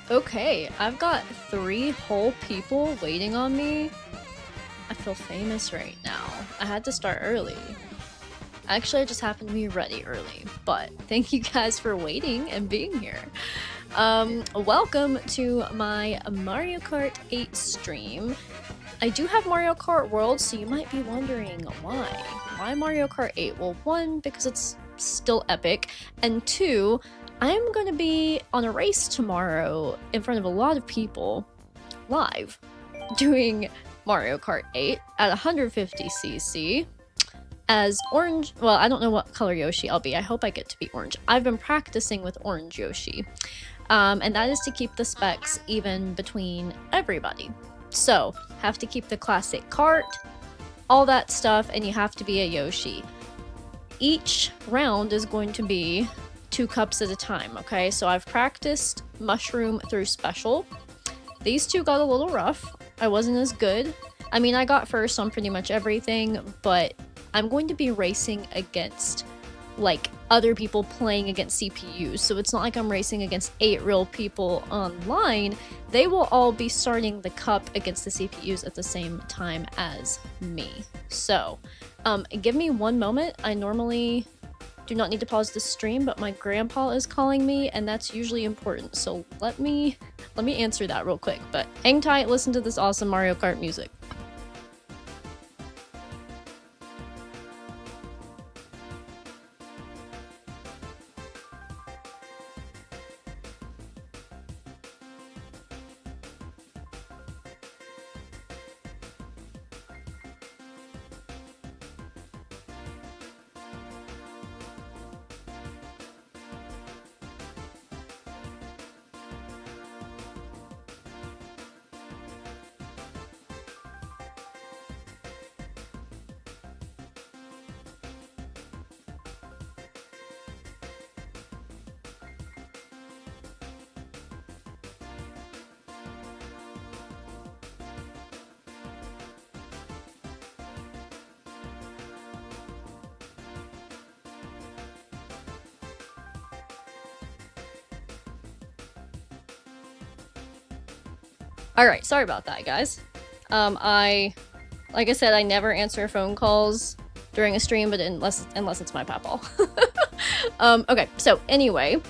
Okay, I've got 3 whole people waiting on me. I feel famous right now. I had to start early. Actually, I just happened to be ready early, but thank you guys for waiting and being here. Welcome to my Mario Kart 8 stream. I do have Mario Kart World, so you might be wondering why. Why Mario Kart 8? Well, 1, because it's still epic, and 2, I'm going to be on a race tomorrow in front of a lot of people, live, doing Mario Kart 8 at 150cc as orange. Well, I don't know what color Yoshi I'll be. I hope I get to be orange. I've been practicing with orange Yoshi, and that is to keep the specs even between everybody. So, have to keep the classic cart, all that stuff, and you have to be a Yoshi. Each round is going to be 2 cups at a time, okay? So I've practiced Mushroom through Special. These 2 got a little rough. I wasn't as good. I mean, I got first on pretty much everything, but I'm going to be racing against, like, other people playing against CPUs. So it's not like I'm racing against 8 real people online. They will all be starting the cup against the CPUs at the same time as me. So, give me 1 moment. I normally do not need to pause the stream, but my grandpa is calling me, and that's usually important. So let me answer that real quick. But hang tight, listen to this awesome Mario Kart music. Alright, sorry about that, guys. Like I said, I never answer phone calls during a stream, but unless it's my papa. Okay, so anyway,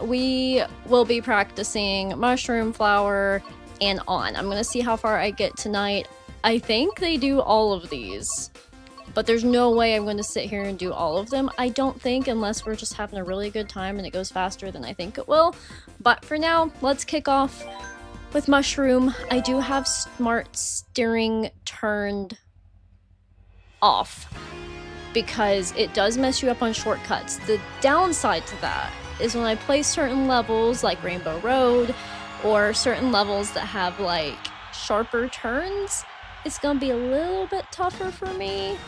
we will be practicing Mushroom, Flower, and on. I'm gonna see how far I get tonight. I think they do all of these, but there's no way I'm going to sit here and do all of them. I don't think, unless we're just having a really good time and it goes faster than I think it will. But for now, let's kick off with Mushroom. I do have Smart Steering turned off because it does mess you up on shortcuts. The downside to that is when I play certain levels like Rainbow Road or certain levels that have like sharper turns, it's gonna be a little bit tougher for me.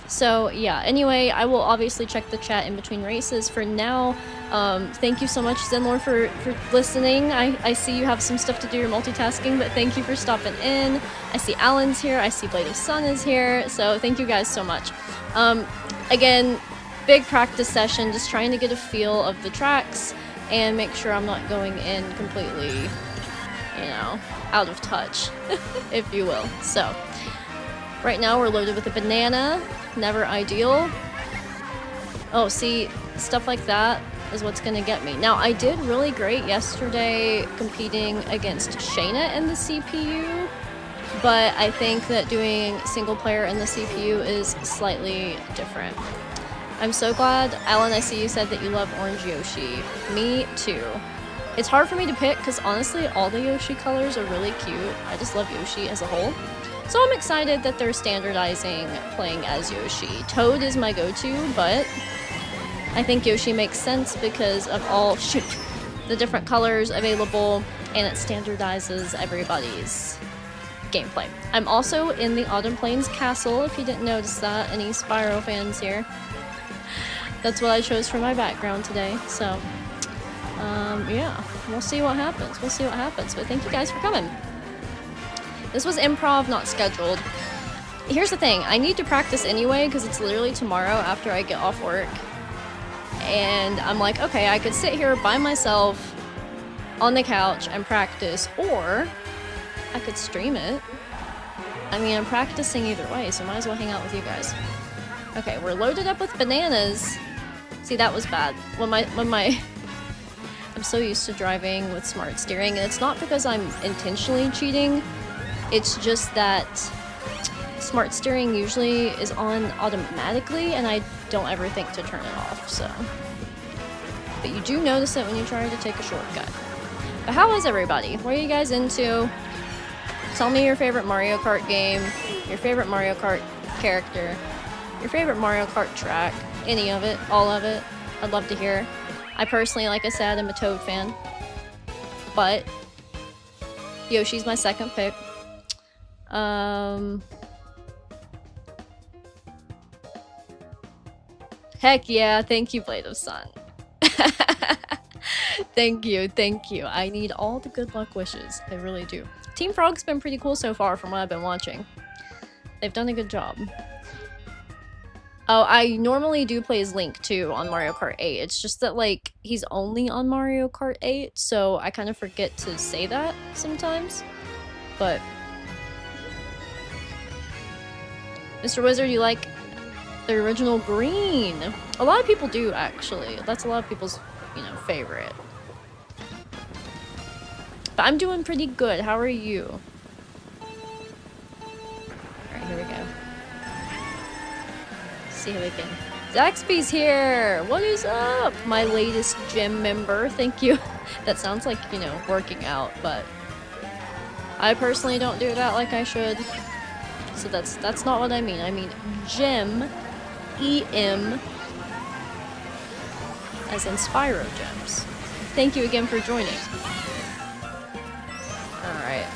So yeah, anyway, I will obviously check the chat in between races. For now, thank you so much, Zenlord, for listening. I see you have some stuff to do, you're multitasking, but thank you for stopping in. I see Alan's here, I see Blade of Sun is here, so thank you guys so much. Again, big practice session, just trying to get a feel of the tracks and make sure I'm not going in completely, you know, out of touch, if you will. So, right now we're loaded with a banana, never ideal. Oh, see, stuff like that is what's gonna get me. Now, I did really great yesterday competing against Shayna in the CPU, but I think that doing single player in the CPU is slightly different. I'm so glad, Alan, I see you said that you love Orange Yoshi. Me too. It's hard for me to pick because honestly, all the Yoshi colors are really cute. I just love Yoshi as a whole. So I'm excited that they're standardizing playing as Yoshi. Toad is my go-to, but I think Yoshi makes sense because of all, the different colors available, and it standardizes everybody's gameplay. I'm also in the Autumn Plains Castle, if you didn't notice that. Any Spyro fans here? That's what I chose for my background today, so yeah, we'll see what happens. We'll see what happens, but thank you guys for coming. This was improv, not scheduled. Here's the thing, I need to practice anyway because it's literally tomorrow after I get off work. And I'm like, okay, I could sit here by myself on the couch and practice, or I could stream it. I mean, I'm practicing either way, so might as well hang out with you guys. Okay, we're loaded up with bananas. See, that was bad. When my I'm so used to driving with smart steering, and it's not because I'm intentionally cheating. It's just that smart steering usually is on automatically, and I don't ever think to turn it off, so. But you do notice it when you try to take a shortcut. But how is everybody? What are you guys into? Tell me your favorite Mario Kart game, your favorite Mario Kart character, your favorite Mario Kart track, any of it, all of it. I'd love to hear. I personally, like I said, am a Toad fan. But Yoshi's my second pick. Heck yeah, thank you, Blade of Sun. Thank you. I need all the good luck wishes. I really do. Team Frog's been pretty cool so far from what I've been watching. They've done a good job. Oh, I normally do play as Link too on Mario Kart 8. It's just that, like, he's only on Mario Kart 8, so I kind of forget to say that sometimes. But Mr. Wizard, you like the original green? A lot of people do, actually. That's a lot of people's, you know, favorite. But I'm doing pretty good. How are you? Alright, here we go. See how we can. Zaxby's here! What is up? My latest gym member. Thank you. That sounds like, you know, working out, but I personally don't do that like I should. So that's not what I mean. I mean gym. E-M. As in Spyro Gems. Thank you again for joining. Alright.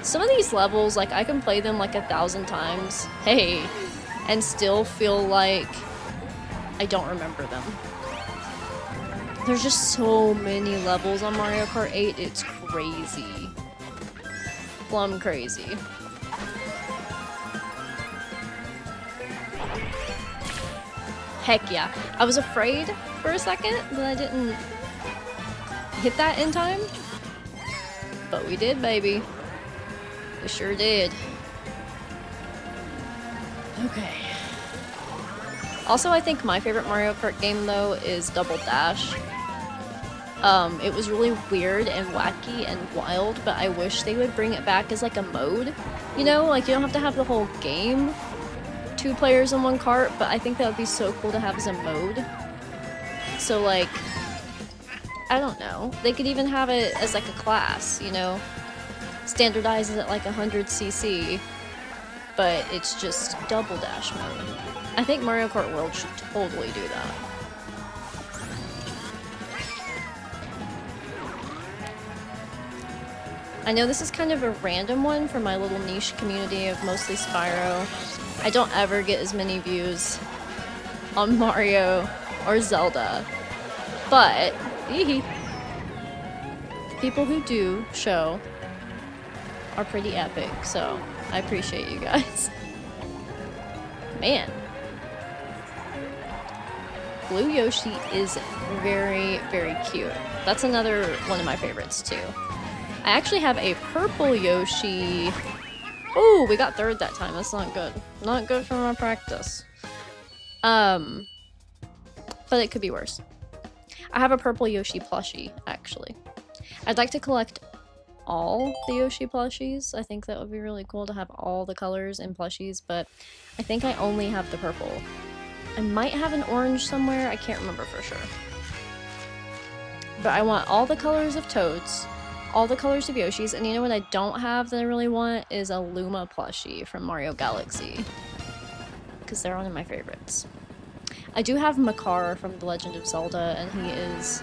Some of these levels, like, I can play them like 1,000 times. Hey. And still feel like I don't remember them. There's just so many levels on Mario Kart 8, it's crazy. Plum crazy. Heck yeah. I was afraid for a second that I didn't hit that in time. But we did, baby. We sure did. Okay. Also, I think my favorite Mario Kart game, though, is Double Dash. It was really weird and wacky and wild, but I wish they would bring it back as, like, a mode. You know, like, you don't have to have the whole game, 2 players in 1 cart, but I think that would be so cool to have as a mode. So, like, I don't know. They could even have it as, like, a class, you know? Standardize it at, like, 100cc. But it's just Double Dash mode. I think Mario Kart World should totally do that. I know this is kind of a random one for my little niche community of mostly Spyro. I don't ever get as many views on Mario or Zelda. But, the people who do show are pretty epic, so I appreciate you guys. Man. Blue Yoshi is very, very cute. That's another one of my favorites too. I actually have a purple Yoshi. Ooh, we got 3rd that time. That's not good. Not good for my practice. But it could be worse. I have a purple Yoshi plushie, actually. I'd like to collect all the Yoshi plushies. I think that would be really cool to have all the colors in plushies, but I think I only have the purple. I might have an orange somewhere, I can't remember for sure. But I want all the colors of Toads, all the colors of Yoshis, and you know what I don't have that I really want is a Luma plushie from Mario Galaxy. Because they're one of my favorites. I do have Makar from The Legend of Zelda, and he is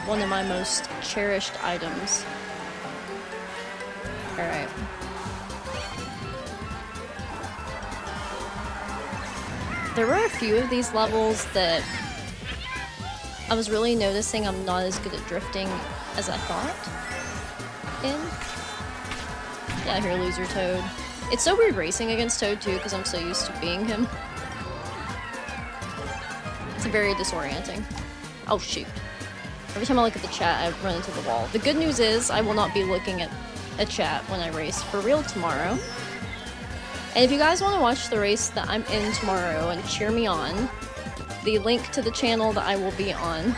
one of my most cherished items. Alright. There were a few of these levels that I was really noticing I'm not as good at drifting as I thought in. Yeah, here, loser Toad. It's so weird racing against Toad too, because I'm so used to being him. It's very disorienting. Oh shoot. Every time I look at the chat, I run into the wall. The good news is I will not be looking at a chat when I race for real tomorrow. And if you guys want to watch the race that I'm in tomorrow and cheer me on, the link to the channel that I will be on,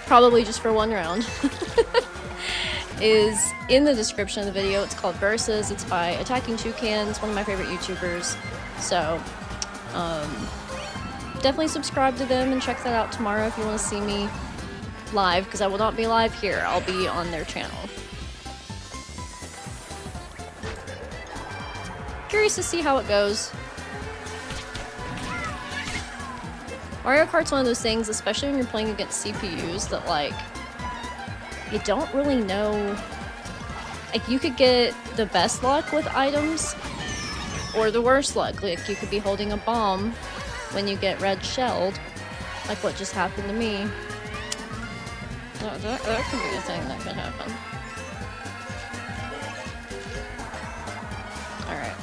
probably just for one round, is in the description of the video. It's called Versus. It's by Attacking Toucans, one of my favorite YouTubers. So, definitely subscribe to them and check that out tomorrow if you want to see me live, because I will not be live here. I'll be on their channel. Curious to see how it goes. Mario Kart's one of those things, especially when you're playing against CPUs, that like you don't really know. Like, you could get the best luck with items or the worst luck. Like, you could be holding a bomb when you get red shelled, like what just happened to me. That could be a thing that could happen. Alright.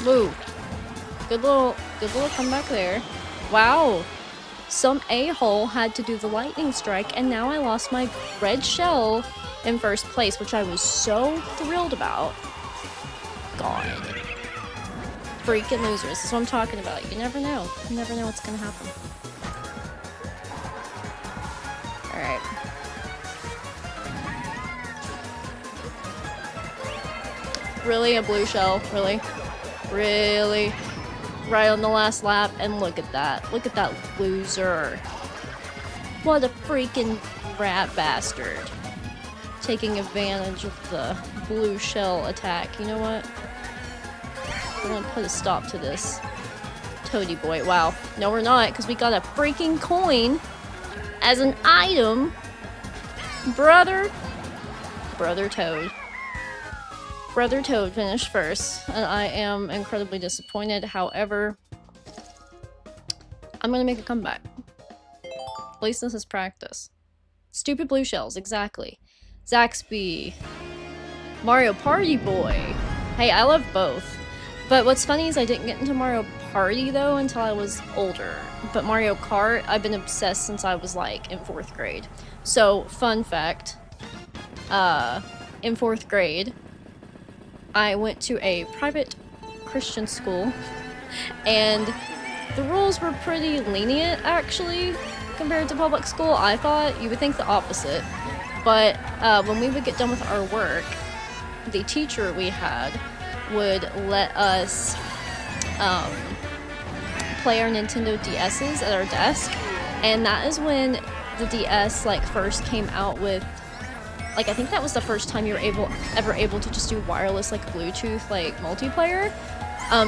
Woo. Good little comeback there. Wow. Some a-hole had to do the lightning strike, and now I lost my red shell in first place, which I was so thrilled about. God. Freaking losers. That's what I'm talking about. You never know. You never know what's gonna happen. Alright. Really? A blue shell? Really? Really? Right on the last lap, and look at that. Look at that loser. What a freaking rat bastard. Taking advantage of the blue shell attack. You know what? We're gonna put a stop to this. Toady boy. Wow. No, we're not, because we got a freaking coin as an item. Brother Toad. Brother Toad finished first, and I am incredibly disappointed. However, I'm gonna make a comeback. At least this is practice. Stupid blue shells, exactly. Zaxby. Mario Party Boy. Hey, I love both. But what's funny is I didn't get into Mario Party, though, until I was older. But Mario Kart, I've been obsessed since I was, like, in 4th grade. So, fun fact. In 4th grade, I went to a private Christian school, and the rules were pretty lenient, actually, compared to public school. I thought you would think the opposite, but when we would get done with our work, the teacher we had would let us play our Nintendo DS's at our desk, and that is when the DS like first came out with, like, I think that was the first time you were ever able to just do wireless, like, Bluetooth, like, multiplayer.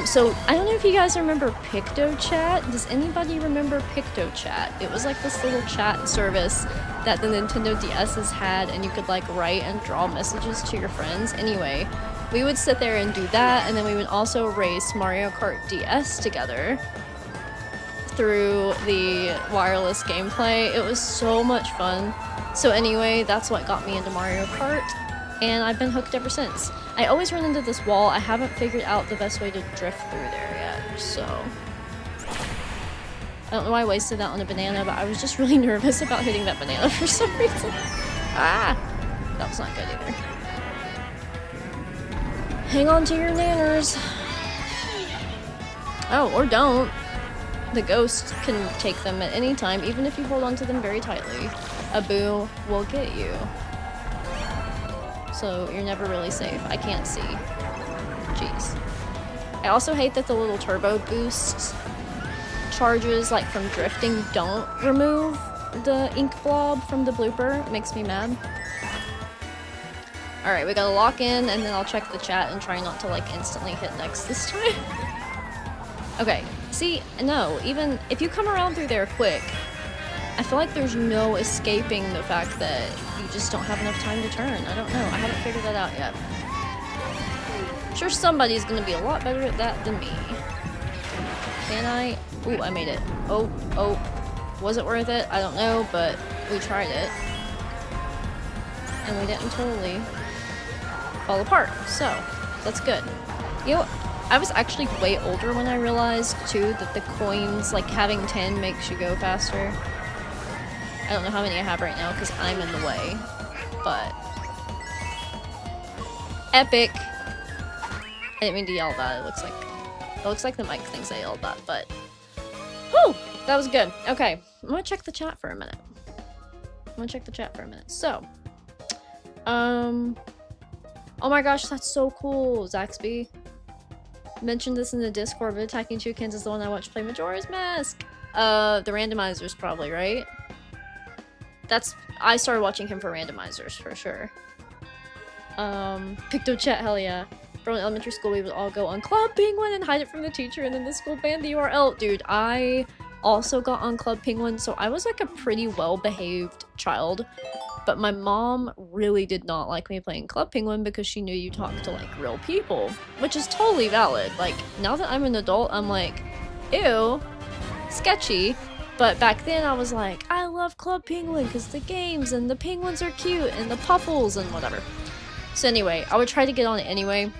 So, I don't know if you guys remember PictoChat. Does anybody remember PictoChat? It was, like, this little chat service that the Nintendo DS's had, and you could, like, write and draw messages to your friends. Anyway, we would sit there and do that, and then we would also race Mario Kart DS together through the wireless gameplay. It was so much fun. So anyway, that's what got me into Mario Kart, and I've been hooked ever since. I always run into this wall. I haven't figured out the best way to drift through there yet, so I don't know why I wasted that on a banana, but I was just really nervous about hitting that banana for some reason. Ah! That was not good either. Hang on to your nanners. Oh, or don't. The ghost can take them at any time, even if you hold on to them very tightly. A boo will get you. So you're never really safe. I can't see. Jeez. I also hate that the little turbo boost charges, like from drifting, don't remove the ink blob from the blooper. It makes me mad. Alright, we gotta lock in, and then I'll check the chat and try not to, like, instantly hit next this time. Okay, see, no, even if you come around through there quick, I feel like there's no escaping the fact that you just don't have enough time to turn. I don't know. I haven't figured that out yet. I'm sure somebody's gonna be a lot better at that than me. Can I? Ooh, I made it. Oh. Was it worth it? I don't know, but we tried it. And we didn't totally fall apart, so that's good. You know, I was actually way older when I realized, too, that the coins, like, having 10 makes you go faster. I don't know how many I have right now because I'm in the way, but epic. I didn't mean to yell that. It looks like the mic thinks I yelled that, but whew, that was good. Okay, I'm gonna check the chat for a minute. So, oh my gosh, that's so cool, Zaxby. Mentioned this in the Discord, but Attacking Toucans is the one I watched play Majora's Mask. The randomizers probably, right? I started watching him for randomizers for sure. Picto Chat, hell yeah. From elementary school, we would all go on Club Penguin and hide it from the teacher, and then the school banned the URL. Dude, I also got on Club Penguin, so I was like a pretty well-behaved child. But my mom really did not like me playing Club Penguin because she knew you talked to, like, real people. Which is totally valid. Like, now that I'm an adult, I'm like, ew, sketchy. But back then, I was like, I love Club Penguin because the games and the penguins are cute and the puffles and whatever. So anyway, I would try to get on it anyway.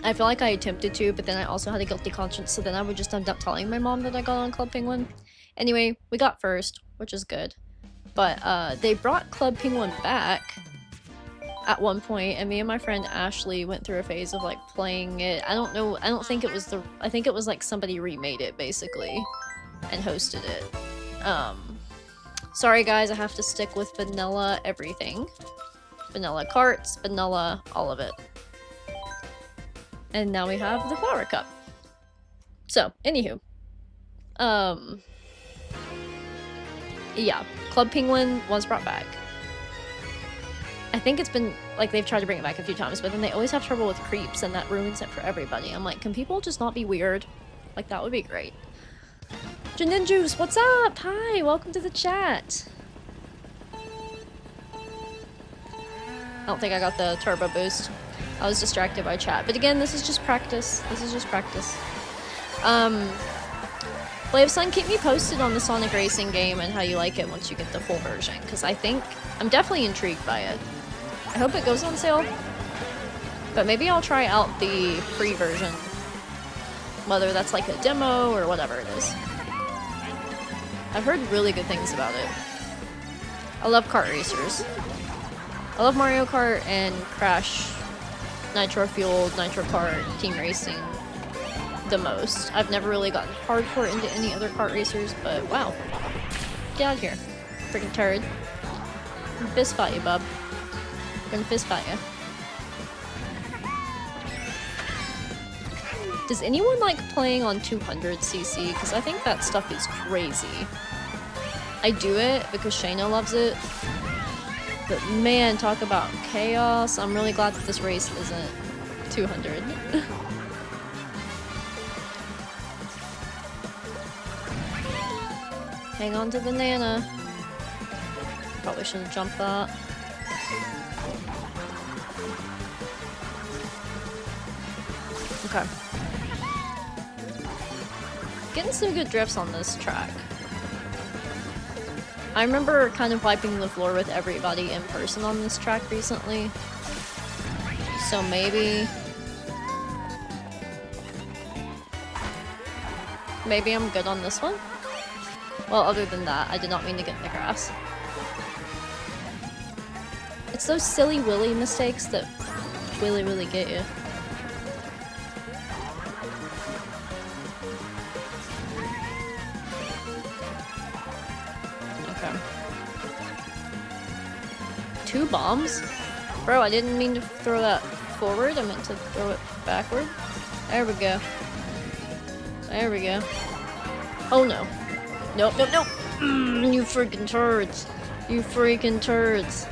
I feel like I attempted to, but then I also had a guilty conscience, so then I would just end up telling my mom that I got on Club Penguin. Anyway, we got first, which is good. But they brought Club Penguin back at one point, and me and my friend Ashley went through a phase of like playing it. I don't think it was I think it was like somebody remade it basically and hosted it. Sorry guys, I have to stick with vanilla everything. Vanilla carts, vanilla, all of it. And now we have the flower cup. So, anywho. Yeah. Club Penguin was brought back. I think it's been, like, they've tried to bring it back a few times, but then they always have trouble with creeps, and that ruins it for everybody. I'm like, can people just not be weird? Like, that would be great. Janin Juice, what's up? Hi, welcome to the chat. I don't think I got the turbo boost. I was distracted by chat. But again, this is just practice. Blave Sun, keep me posted on the Sonic Racing game and how you like it once you get the full version, because I'm definitely intrigued by it. I hope it goes on sale, but maybe I'll try out the free version, whether that's like a demo or whatever it is. I've heard really good things about it. I love kart racers. I love Mario Kart and Crash, Nitro Fueled, Nitro Kart, Team Racing the most. I've never really gotten hardcore into any other kart racers, but wow. Get out of here, freaking turd. I'm fist fight you, bub. I'm gonna fist fight you. Does anyone like playing on 200cc? Because I think that stuff is crazy. I do it because Shayna loves it. But man, talk about chaos. I'm really glad that this race isn't 200. Hang on to the Nana. Probably shouldn't jump that. Okay. Getting some good drifts on this track. I remember kind of wiping the floor with everybody in person on this track recently. So maybe I'm good on this one. Well, other than that, I did not mean to get in the grass. It's those silly willy mistakes that really get you. Okay. 2 bombs? Bro, I didn't mean to throw that forward. I meant to throw it backward. There we go. There we go. Oh no. Nope. You freaking turds. You freaking turds.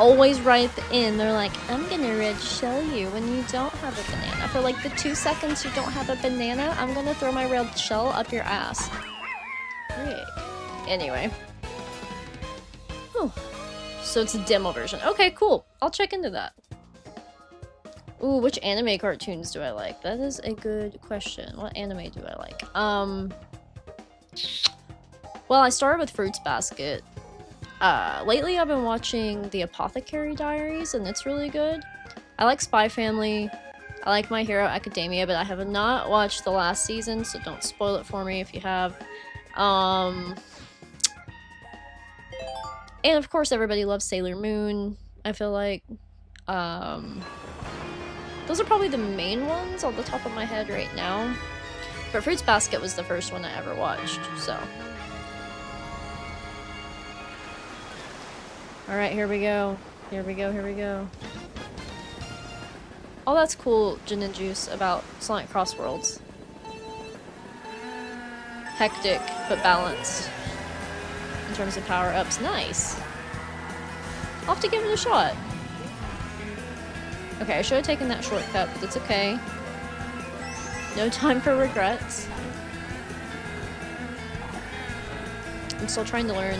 Always right at the end, they're like, I'm gonna red shell you when you don't have a banana. For like the 2 seconds you don't have a banana, I'm gonna throw my red shell up your ass. Great. Anyway. Whew. So it's a demo version. Okay, cool. I'll check into that. Ooh, which anime cartoons do I like? That is a good question. What anime do I like? Well, I started with Fruits Basket. Lately I've been watching The Apothecary Diaries, and it's really good. I like Spy Family. I like My Hero Academia, but I have not watched the last season, so don't spoil it for me if you have. And of course, everybody loves Sailor Moon, I feel like. Those are probably the main ones on the top of my head right now. But Fruits Basket was the first one I ever watched, so. Alright, here we go. Here we go, here we go. Oh, that's cool, Gin and Juice, about Sonic Cross Worlds. Hectic, but balanced. In terms of power-ups. Nice. I'll have to give it a shot. Okay, I should have taken that shortcut, but it's okay. No time for regrets. I'm still trying to learn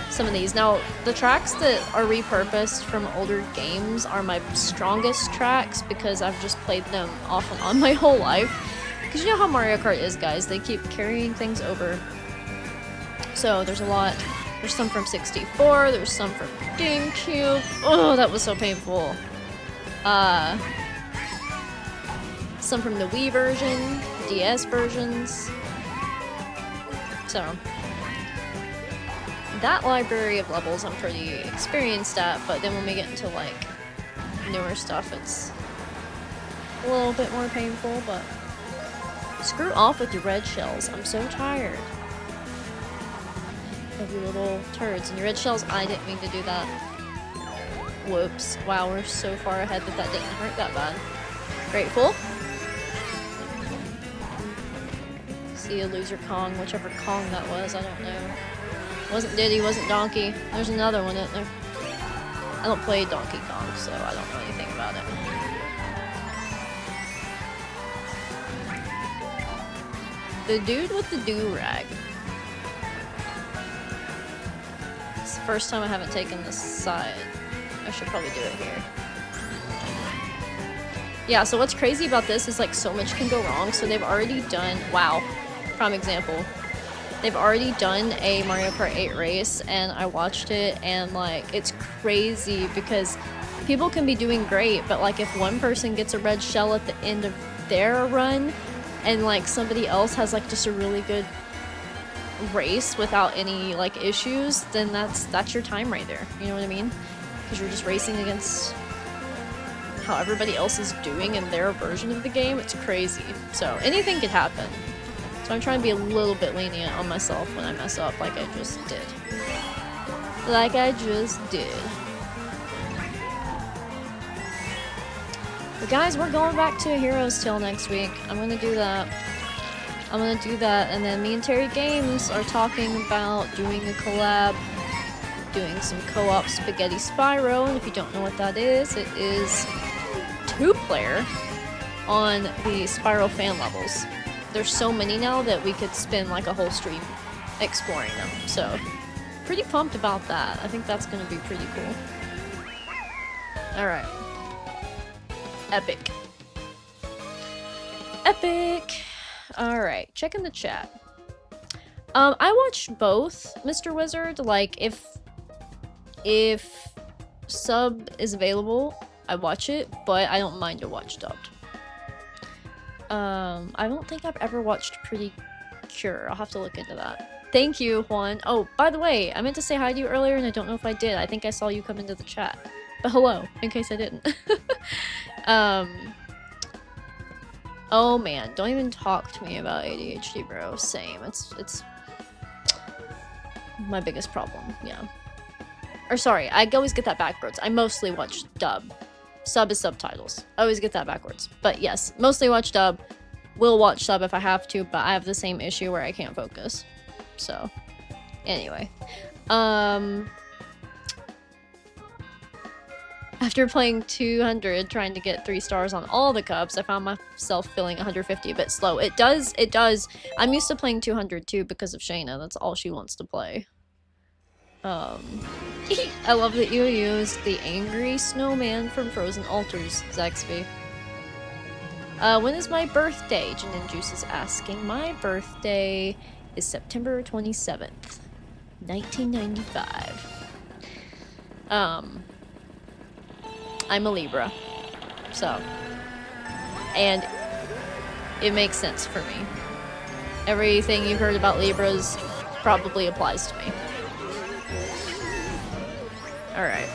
some of these. Now, the tracks that are repurposed from older games are my strongest tracks because I've just played them off and on my whole life. Because you know how Mario Kart is, guys. They keep carrying things over. So, there's a lot. There's some from 64, there's some from GameCube. Oh, that was so painful. Some from the Wii version, DS versions. So, that library of levels I'm pretty experienced at, but then when we get into, like, newer stuff, it's a little bit more painful, but screw off with your red shells. I'm so tired of you little turds. And your red shells, I didn't mean to do that. Whoops. Wow, we're so far ahead that that didn't hurt that bad. Grateful. See a loser Kong, whichever Kong that was, I don't know. Wasn't Diddy, wasn't Donkey. There's another one in there. I don't play Donkey Kong, so I don't know anything about it. The dude with the do-rag. It's the first time I haven't taken this side. I should probably do it here. Yeah, so what's crazy about this is like so much can go wrong. So they've already done, wow, prime example. They've already done a Mario Kart 8 race and I watched it and like it's crazy because people can be doing great, but like if one person gets a red shell at the end of their run and like somebody else has like just a really good race without any like issues, then that's your time right there. You know what I mean? Because you're just racing against how everybody else is doing in their version of the game. It's crazy. So anything could happen. So I'm trying to be a little bit lenient on myself when I mess up like I just did. Like I just did. But guys, we're going back to A Hero's Tale next week. I'm gonna do that. And then me and Terry Games are talking about doing a collab, doing some co-op Spaghetti Spyro, and if you don't know what that is, it is 2-player on the Spyro fan levels. There's so many now that we could spend like a whole stream exploring them, so pretty pumped about that. I think that's gonna be pretty cool. Alright. Epic. Epic! Alright, checking the chat. I watched both, Mr. Wizard. Like, if sub is available, I watch it, but I don't mind to watch dubbed. I don't think I've ever watched Pretty Cure. I'll have to look into that. Thank you, Juan. Oh, by the way, I meant to say hi to you earlier and I don't know if I did. I think I saw you come into the chat. But hello, in case I didn't. Oh man, don't even talk to me about ADHD, bro. Same. It's my biggest problem, yeah. Or sorry, I always get that backwards. I mostly watch dub. Sub is subtitles. I always get that backwards. But yes, mostly watch dub. Will watch sub if I have to, but I have the same issue where I can't focus. So, anyway. After playing 200, trying to get 3 stars on all the cups, I found myself feeling 150 a bit slow. It does. I'm used to playing 200 too because of Shayna. That's all she wants to play. I love that you used the angry snowman from Frozen Altars, Zaxby. When is my birthday? Gin and Juice is asking. My birthday is September 27th, 1995. I'm a Libra, so, and it makes sense for me. Everything you've heard about Libras probably applies to me. Alright.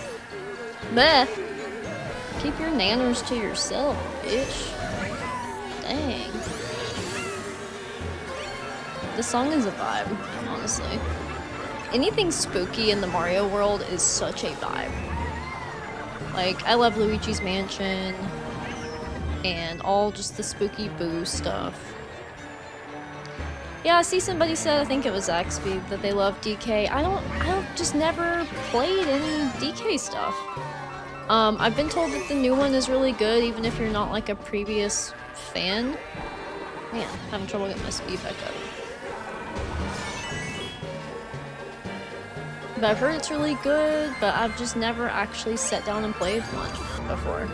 Bleh! Keep your nanners to yourself, bitch. Dang. This song is a vibe, honestly. Anything spooky in the Mario world is such a vibe. Like, I love Luigi's Mansion and all just the spooky boo stuff. Yeah, I see somebody said, I think it was Zaxby, that they love DK. I don't just never played any DK stuff. I've been told that the new one is really good, even if you're not like a previous fan. Man, having trouble getting my speed back up. But I've heard it's really good, but I've just never actually sat down and played one before.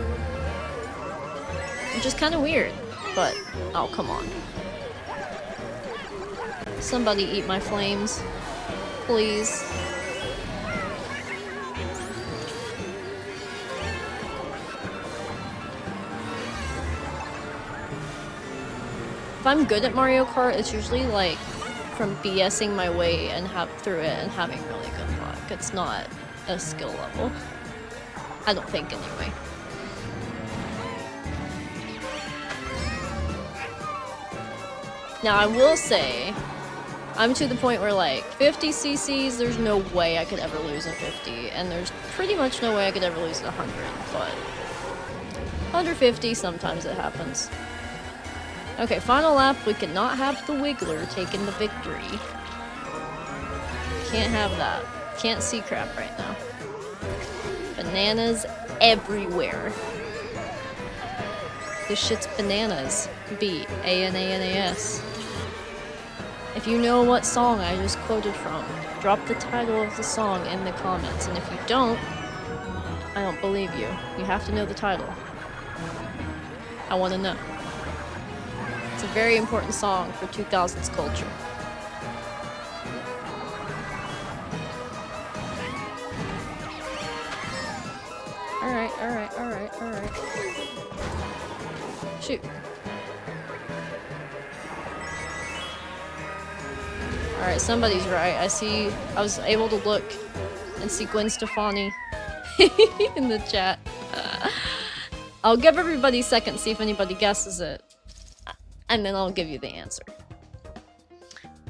Which is kind of weird, but oh, come on. Somebody eat my flames, please. If I'm good at Mario Kart, it's usually like from BSing my way and through it and having really good luck. It's not a skill level. I don't think, anyway. Now, I will say, I'm to the point where, like, 50 cc's, there's no way I could ever lose in 50, and there's pretty much no way I could ever lose in 100, but under 50, sometimes it happens. Okay, final lap, we cannot have the Wiggler taking the victory. Can't have that. Can't see crap right now. Bananas everywhere. This shit's bananas. B-A-N-A-N-A-S. If you know what song I just quoted from, drop the title of the song in the comments, and if you don't, I don't believe you. You have to know the title. I want to know. It's a very important song for 2000s culture. Alright, alright, alright, alright. Shoot. Alright, somebody's right. I was able to look and see Gwen Stefani in the chat. I'll give everybody a second to see if anybody guesses it. And then I'll give you the answer.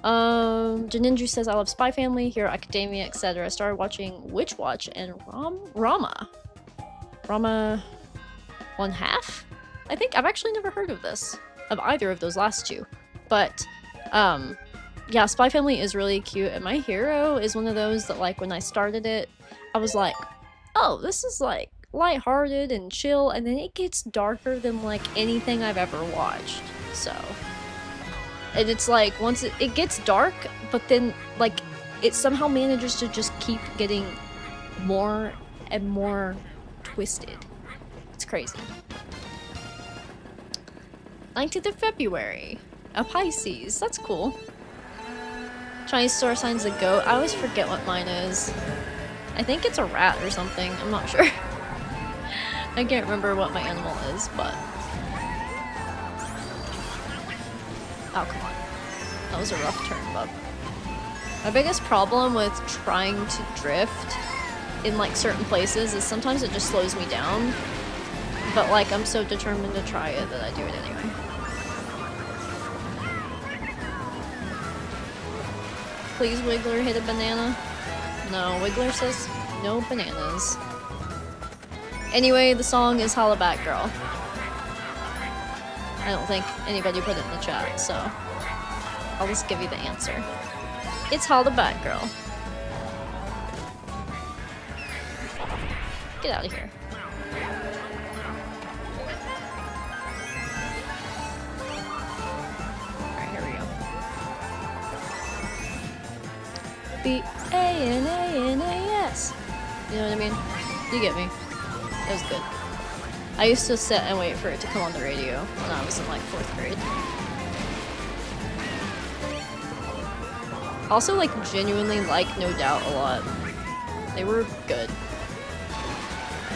Janinju says, I love Spy Family, Hero Academia, etc. I started watching Witch Watch and Rama 1/2? I think I've actually never heard of this, of either of those last two. But, yeah, Spy Family is really cute, and my hero is one of those that, like, when I started it, I was like, oh, this is, like, lighthearted and chill, and then it gets darker than, like, anything I've ever watched, so. And it's like, once it gets dark, but then, like, it somehow manages to just keep getting more and more twisted. It's crazy. 19th of February. A Pisces. That's cool. Chinese star sign's a goat. I always forget what mine is. I think it's a rat or something. I'm not sure. I can't remember what my animal is, but... Oh, come on. That was a rough turn, bub. My biggest problem with trying to drift in, like, certain places is sometimes it just slows me down. But, like, I'm so determined to try it that I do it anyway. Please, Wiggler, hit a banana. No, Wiggler says no bananas. Anyway, the song is Holla Back Girl. I don't think anybody put it in the chat, so I'll just give you the answer. It's Holla Back Girl. Get out of here. Alright, here we go. B-A-N-A-N-A-S. You know what I mean? You get me. It was good. I used to sit and wait for it to come on the radio when I was in, like, 4th grade. Also, like, genuinely like No Doubt a lot. They were good.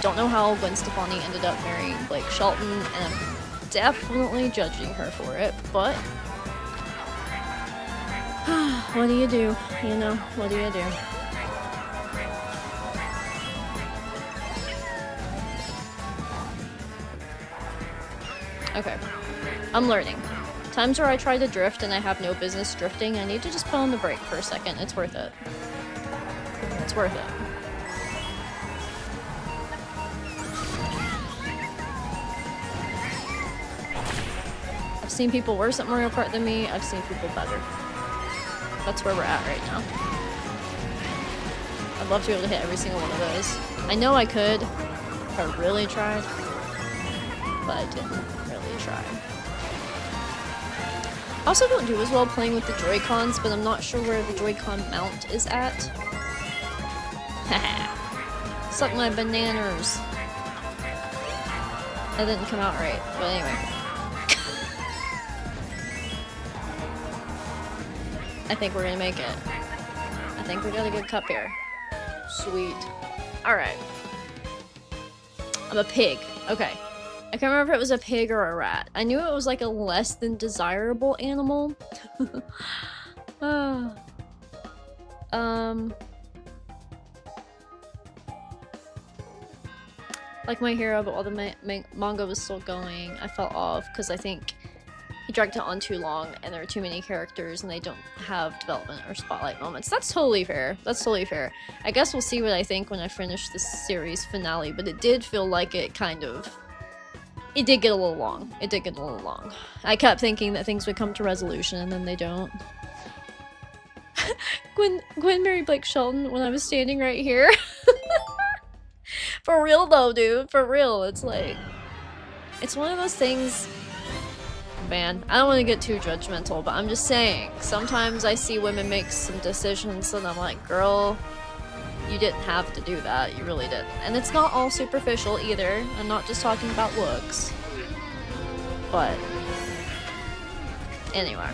Don't know how Gwen Stefani ended up marrying Blake Shelton, and I'm definitely judging her for it, but... what do you do? You know, what do you do? Okay. I'm learning. Times where I try to drift and I have no business drifting, I need to just put on the brake for a second. It's worth it. It's worth it. I've seen people worse at Mario Kart than me. I've seen people better. That's where we're at right now. I'd love to be able to hit every single one of those. I know I could if I really tried, but I didn't really try. I also don't do as well playing with the Joy-Cons, but I'm not sure where the Joy-Con mount is at. Haha. Suck my bananas. That didn't come out right, but anyway. I think we're gonna make it. I think we got a good cup here. Sweet. Alright. I'm a pig. Okay. I can't remember if it was a pig or a rat. I knew it was like a less than desirable animal. Like my hero, but while the manga was still going, I fell off because I think he dragged it on too long and there are too many characters and they don't have development or spotlight moments. That's totally fair. That's totally fair. I guess we'll see what I think when I finish this series finale, but it did feel like it kind of... It did get a little long. It did get a little long. I kept thinking that things would come to resolution and then they don't. Gwen married Blake Shelton when I was standing right here. For real though, dude. For real. It's like... It's one of those things... Man, I don't want to get too judgmental, but I'm just saying, sometimes I see women make some decisions and I'm like, girl, you didn't have to do that. You really didn't. And it's not all superficial either. I'm not just talking about looks. But... Anyway.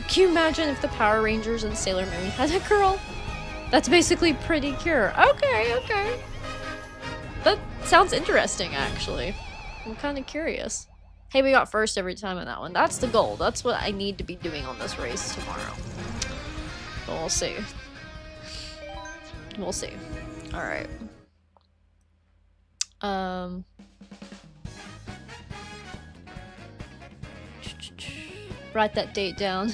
Can you imagine if the Power Rangers and Sailor Moon had a girl? That's basically Pretty Cure. Okay, okay. That sounds interesting, actually. I'm kind of curious. Hey, we got first every time in that one. That's the goal. That's what I need to be doing on this race tomorrow. But we'll see. We'll see. Alright. Write that date down.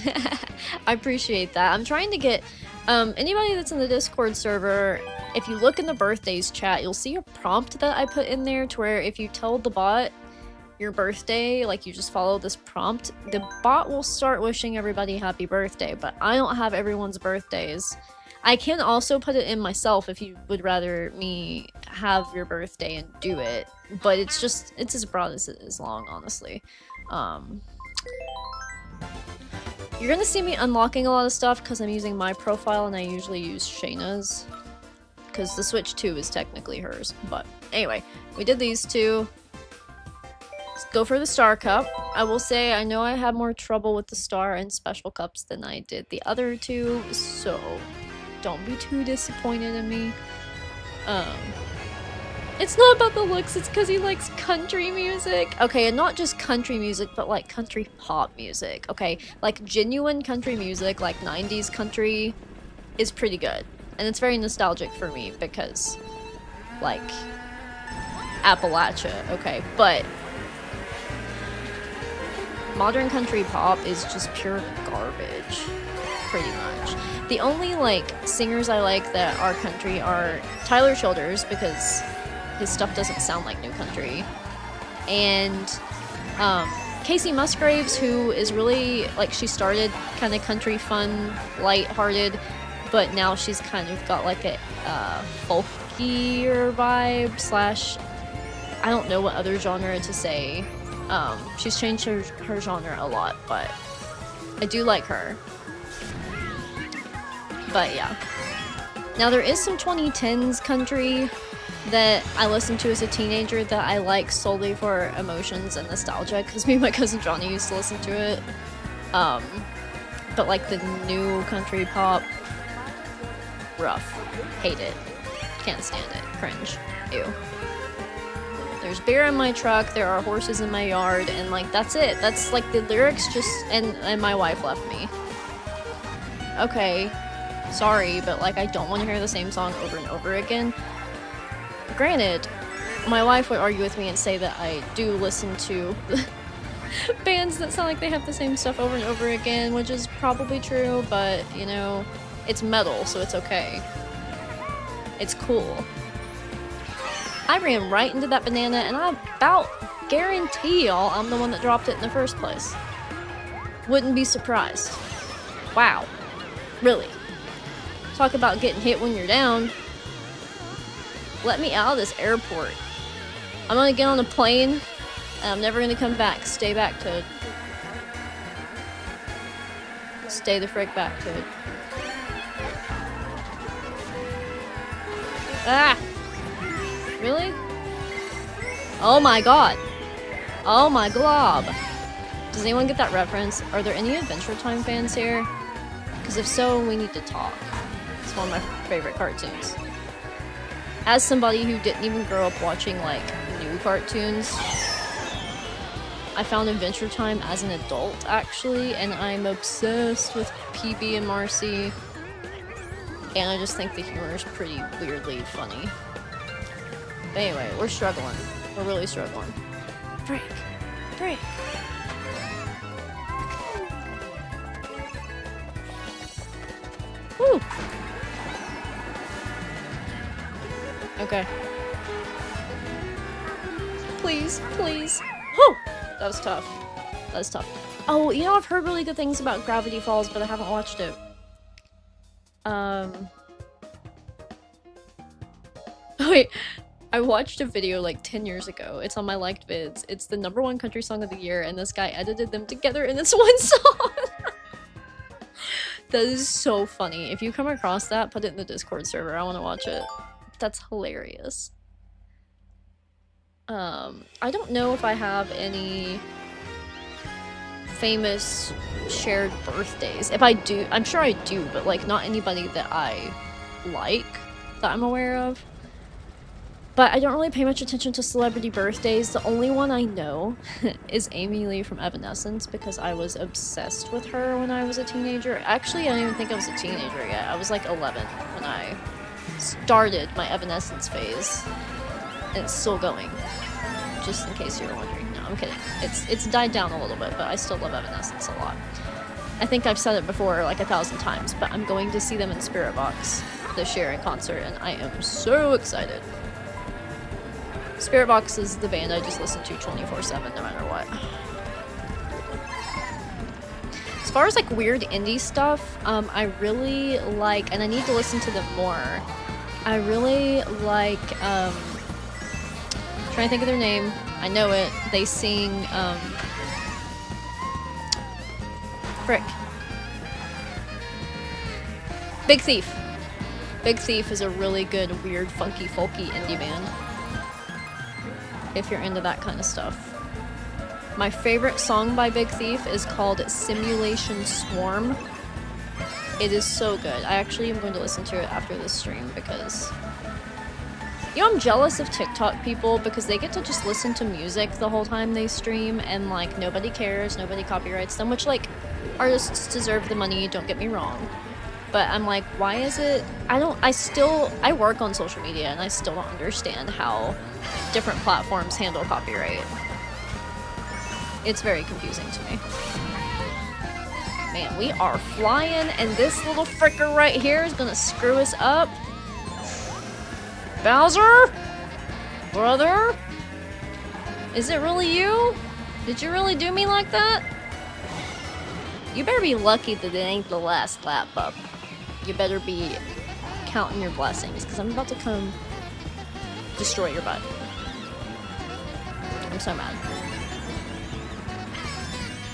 I appreciate that. I'm trying to get... anybody that's in the Discord server, if you look in the birthdays chat, you'll see a prompt that I put in there to where if you tell the bot your birthday, like you just follow this prompt, the bot will start wishing everybody happy birthday, but I don't have everyone's birthdays. I can also put it in myself if you would rather me have your birthday and do it, but it's as broad as it is long, honestly. You're gonna see me unlocking a lot of stuff because I'm using my profile and I usually use Shayna's because the Switch 2 is technically hers. But anyway, we did these two. Let's go for the Star Cup. I will say I know I had more trouble with the Star and Special Cups than I did the other two, so don't be too disappointed in me. It's not about the looks, it's because he likes country music. Okay, and not just country music, but like country pop music, okay? Like genuine country music, like 90s country, is pretty good. And it's very nostalgic for me because, like, Appalachia, okay? But modern country pop is just pure garbage, pretty much. The only, like, singers I like that are country are Tyler Childers, because his stuff doesn't sound like new country, and Casey Musgraves, who is really, like, she started kind of country fun, light-hearted, but now she's kind of got like a folkier vibe slash, I don't know what other genre to say. She's changed her genre a lot, but I do like her. But yeah. Now there is some 2010s country that I listened to as a teenager that I like solely for emotions and nostalgia, because me and my cousin Johnny used to listen to it. But like the new country pop, rough. Hate it. Can't stand it. Cringe. Ew. There's beer in my truck, there are horses in my yard, and like that's it. That's like the lyrics just, and my wife left me. Okay. Sorry, but like I don't want to hear the same song over and over again. Granted, My wife would argue with me and say that I do listen to bands that sound like they have the same stuff over and over again, which is probably true, but, you know, it's metal, so it's okay. It's cool. I ran right into that banana, and I about guarantee y'all I'm the one that dropped it in the first place. Wouldn't be surprised. Wow. Really. Talk about getting hit when you're down. Let me out of this airport. I'm gonna get on a plane, and I'm never gonna come back. Stay back, Toad. Stay the frick back, Toad. Ah! Really? Oh my god. Oh my glob. Does anyone get that reference? Are there any Adventure Time fans here? Because if so, we need to talk. It's one of my favorite cartoons. As somebody who didn't even grow up watching, like, new cartoons, I found Adventure Time as an adult, actually, and I'm obsessed with PB and Marcy. And I just think the humor is pretty weirdly funny. But anyway, we're struggling. We're really struggling. Break. Break. Woo! Okay. Please, please. Whew! That was tough. That was tough. Oh, you know, I've heard really good things about Gravity Falls, but I haven't watched it. Wait, I watched a video like 10 years ago. It's on my liked vids. It's the #1 country song of the year, and this guy edited them together in this one song. That is so funny. If you come across that, put it in the Discord server. I want to watch it. That's hilarious. I don't know if I have any famous shared birthdays. If I do, I'm sure I do, but like not anybody that I like that I'm aware of. But I don't really pay much attention to celebrity birthdays. The only one I know is Amy Lee from Evanescence, because I was obsessed with her when I was a teenager. Actually, I don't even think I was a teenager yet. I was like 11 when I started my Evanescence phase. And it's still going. Just in case you're wondering. No, I'm kidding. It's died down a little bit, but I still love Evanescence a lot. I think I've said it before like 1,000 times, but I'm going to see them in Spirit Box this year in concert, and I am so excited. Spirit Box is the band I just listen to 24/7 no matter what. As far as like weird indie stuff, I really like, and I need to listen to them more. I really like, trying to think of their name. I know it. They sing, frick. Big Thief. Big Thief is a really good, weird, funky, folky indie band. If you're into that kind of stuff. My favorite song by Big Thief is called Simulation Swarm. It is so good. I actually am going to listen to it after this stream because, you know, I'm jealous of TikTok people because they get to just listen to music the whole time they stream and like nobody cares, nobody copyrights them, which like artists deserve the money, don't get me wrong. But I'm like, why is it, I work on social media and I still don't understand how different platforms handle copyright. It's very confusing to me. Man, we are flying, and this little fricker right here is gonna screw us up. Bowser? Brother? Is it really you? Did you really do me like that? You better be lucky that it ain't the last lap, bub. You better be counting your blessings, because I'm about to come destroy your butt. I'm so mad.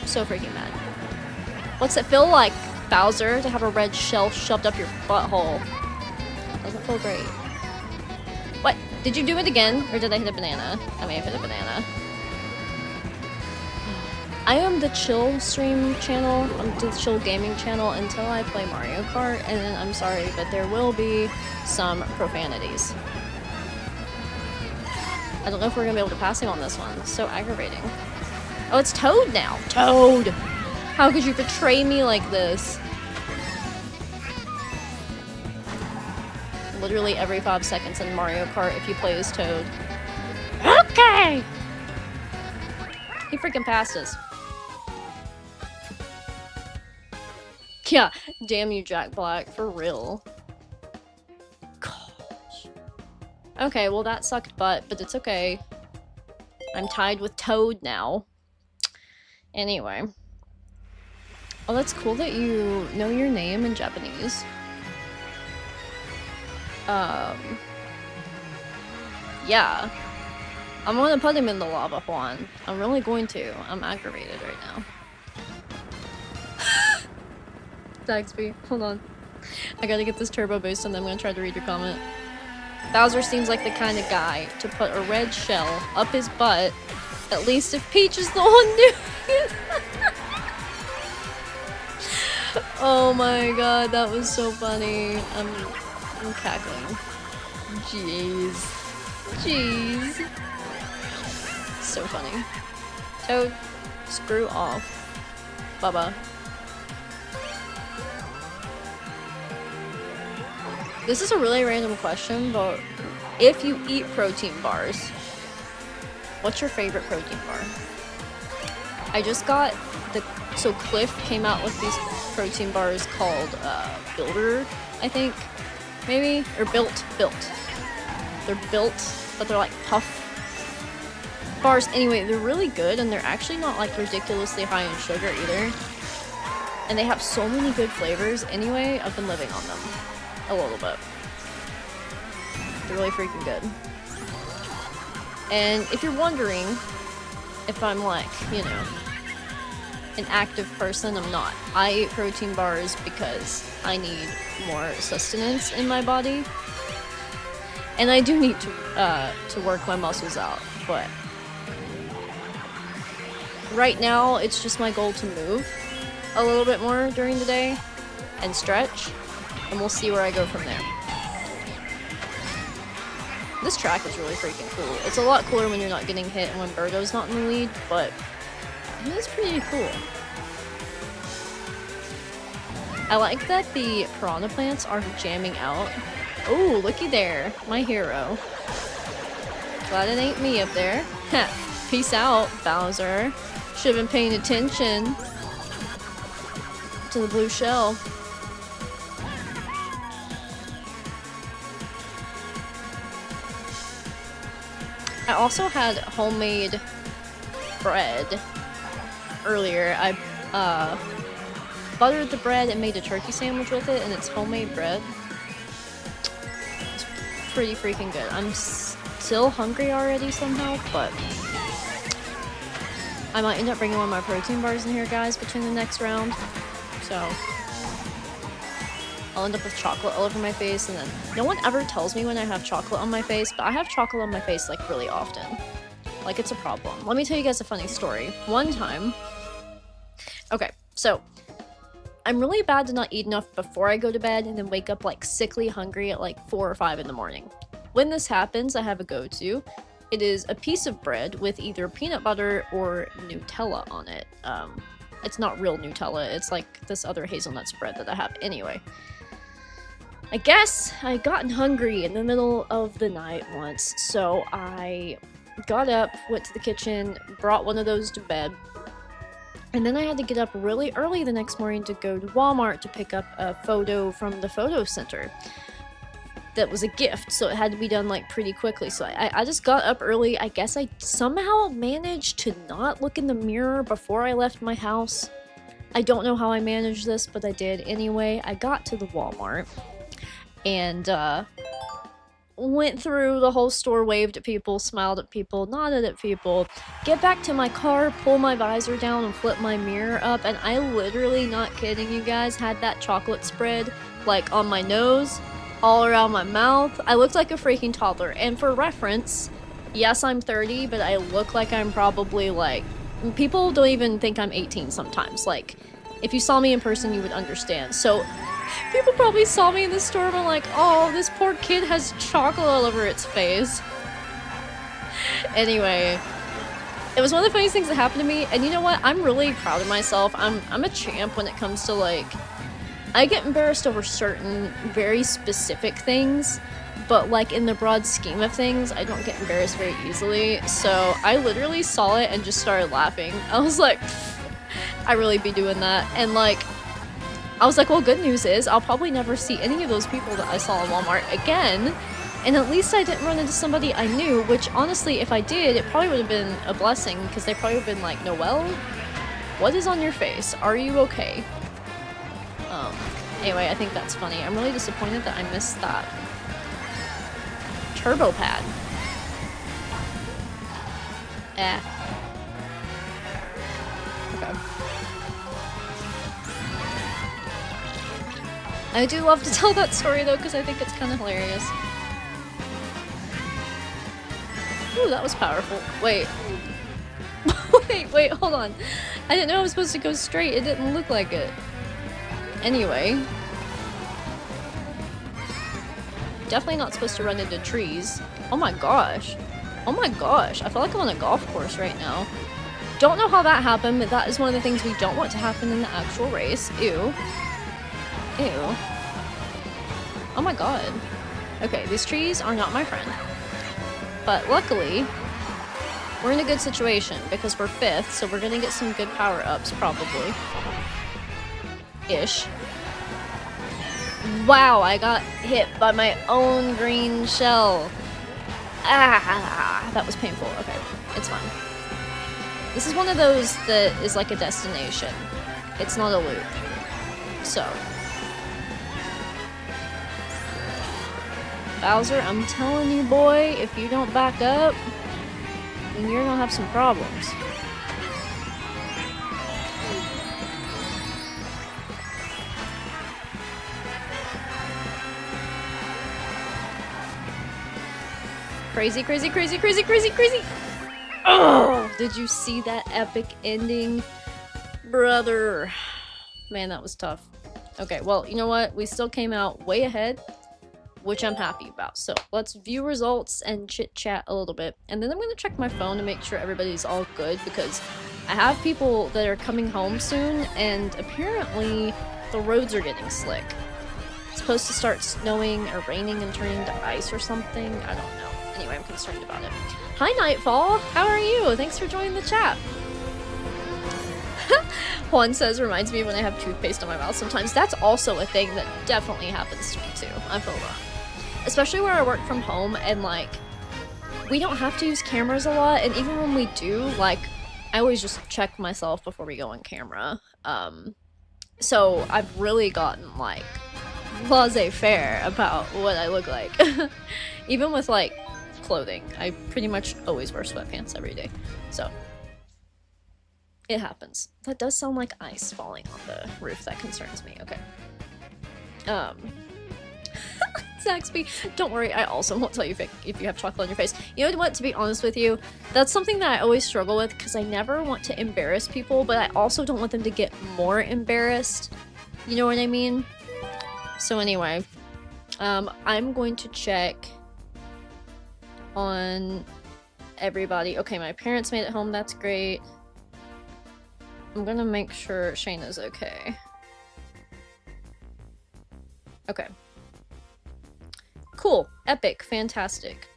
So freaking mad. What's it feel like, Bowser, to have a red shell shoved up your butthole? Doesn't feel great. What? Did you do it again? Or did I hit a banana? I may have hit a banana. I am the chill stream channel, I'm the chill gaming channel until I play Mario Kart, and then I'm sorry, but there will be some profanities. I don't know if we're gonna be able to pass him on this one. It's so aggravating. Oh, it's Toad now. Toad! How could you betray me like this? Literally every 5 seconds in Mario Kart if you play as Toad. Okay! He freaking passed us. Yeah, damn you, Jack Black, for real. Gosh. Okay, well that sucked butt, but it's okay. I'm tied with Toad now. Anyway. Oh, that's cool that you know your name in Japanese. Yeah. I'm gonna put him in the lava, Juan. I'm really going to. I'm aggravated right now. Dagsby, hold on. I gotta get this turbo boost and then I'm gonna try to read your comment. Bowser seems like the kind of guy to put a red shell up his butt, at least if Peach is the one doing it. Oh my god, that was so funny. I'm cackling. Jeez. Jeez. So funny. Toad, screw off. Bubba. This is a really random question, but if you eat protein bars, what's your favorite protein bar? I just got so Cliff came out with these protein bars called Builder, I think, maybe, or Built. They're built, but they're like puff bars. Anyway, they're really good, and they're actually not like ridiculously high in sugar either. And they have so many good flavors. Anyway, I've been living on them a little bit. They're really freaking good. And if you're wondering if I'm like, you know, an active person, I'm not. I eat protein bars because I need more sustenance in my body. And I do need to work my muscles out, but right now it's just my goal to move a little bit more during the day and stretch, and we'll see where I go from there. This track is really freaking cool. It's a lot cooler when you're not getting hit and when Birdo's not in the lead, but it is pretty cool. I like that the piranha plants are jamming out. Oh, looky there, my hero. Glad it ain't me up there. Peace out, Bowser. Should've been paying attention to the blue shell. I also had homemade bread earlier. I buttered the bread and made a turkey sandwich with it, and it's homemade bread. It's pretty freaking good. I'm still hungry already somehow, but I might end up bringing one of my protein bars in here, guys, between the next round. So I'll end up with chocolate all over my face, and then no one ever tells me when I have chocolate on my face, but I have chocolate on my face like really often. Like it's a problem. Let me tell you guys a funny story. One time, okay, so I'm really bad to not eat enough before I go to bed and then wake up like sickly hungry at like 4 or 5 in the morning. When this happens, I have a go-to. It is a piece of bread with either peanut butter or Nutella on it. It's not real Nutella, it's like this other hazelnut spread that I have. Anyway, I guess I gotten hungry in the middle of the night once, so I got up, went to the kitchen, brought one of those to bed, and then I had to get up really early the next morning to go to Walmart to pick up a photo from the photo center. That was a gift, so it had to be done like pretty quickly. So I just got up early. I guess I somehow managed to not look in the mirror before I left my house. I don't know how I managed this, but I did anyway. I got to the Walmart and went through the whole store, waved at people, smiled at people, nodded at people, get back to my car, pull my visor down and flip my mirror up, and I literally, not kidding you guys, had that chocolate spread like on my nose, all around my mouth. I looked like a freaking toddler. And for reference, yes, I'm 30, but I look like I'm probably like, people don't even think I'm 18 sometimes. Like, if you saw me in person, you would understand. So people probably saw me in the store and were like, oh, this poor kid has chocolate all over its face. Anyway, it was one of the funniest things that happened to me, and you know what? I'm really proud of myself. I'm a champ when it comes to, like, I get embarrassed over certain very specific things, but like in the broad scheme of things, I don't get embarrassed very easily. So I literally saw it and just started laughing. I was like, I really be doing that. And like, I was like, well, good news is I'll probably never see any of those people that I saw in Walmart again. And at least I didn't run into somebody I knew, which honestly, if I did, it probably would have been a blessing because they probably would have been like, Noelle, what is on your face? Are you okay? Anyway, I think that's funny. I'm really disappointed that I missed that turbo pad. Okay. I do love to tell that story though, because I think it's kind of hilarious. Ooh, that was powerful. Wait. wait, hold on. I didn't know I was supposed to go straight. It didn't look like it. Anyway. Definitely not supposed to run into trees. Oh my gosh. Oh my gosh. I feel like I'm on a golf course right now. Don't know how that happened, but that is one of the things we don't want to happen in the actual race. Ew. Ew. Oh my god. Okay, these trees are not my friend. But luckily, we're in a good situation because we're 5th, so we're gonna get some good power-ups, probably. Ish. Wow, I got hit by my own green shell. Ah, that was painful. Okay, it's fine. This is one of those that is like a destination. It's not a loop. So. Bowser, I'm telling you, boy, if you don't back up, then you're gonna have some problems. Crazy, crazy, crazy, crazy, crazy, crazy! Oh, did you see that epic ending? Brother. Man, that was tough. Okay, well, you know what? We still came out way ahead, which I'm happy about. So let's view results and chit chat a little bit. And then I'm gonna check my phone to make sure everybody's all good because I have people that are coming home soon and apparently the roads are getting slick. It's supposed to start snowing or raining and turning to ice or something. I don't know. Anyway, I'm concerned about it. Hi Nightfall, how are you? Thanks for joining the chat. Juan says, reminds me when I have toothpaste on my mouth sometimes. That's also a thing that definitely happens to me too. I feel that. Especially where I work from home and like, we don't have to use cameras a lot, and even when we do, like, I always just check myself before we go on camera. So I've really gotten like, laissez-faire about what I look like. Even with like, clothing. I pretty much always wear sweatpants every day. So, it happens. That does sound like ice falling on the roof. That concerns me. Okay. Zaxby, don't worry, I also won't tell you if you have chocolate on your face. You know what, to be honest with you, that's something that I always struggle with because I never want to embarrass people, but I also don't want them to get more embarrassed. You know what I mean? So anyway, I'm going to check on everybody. Okay, my parents made it home, that's great. I'm gonna make sure Shayna's okay. Okay. Cool. Epic. Fantastic.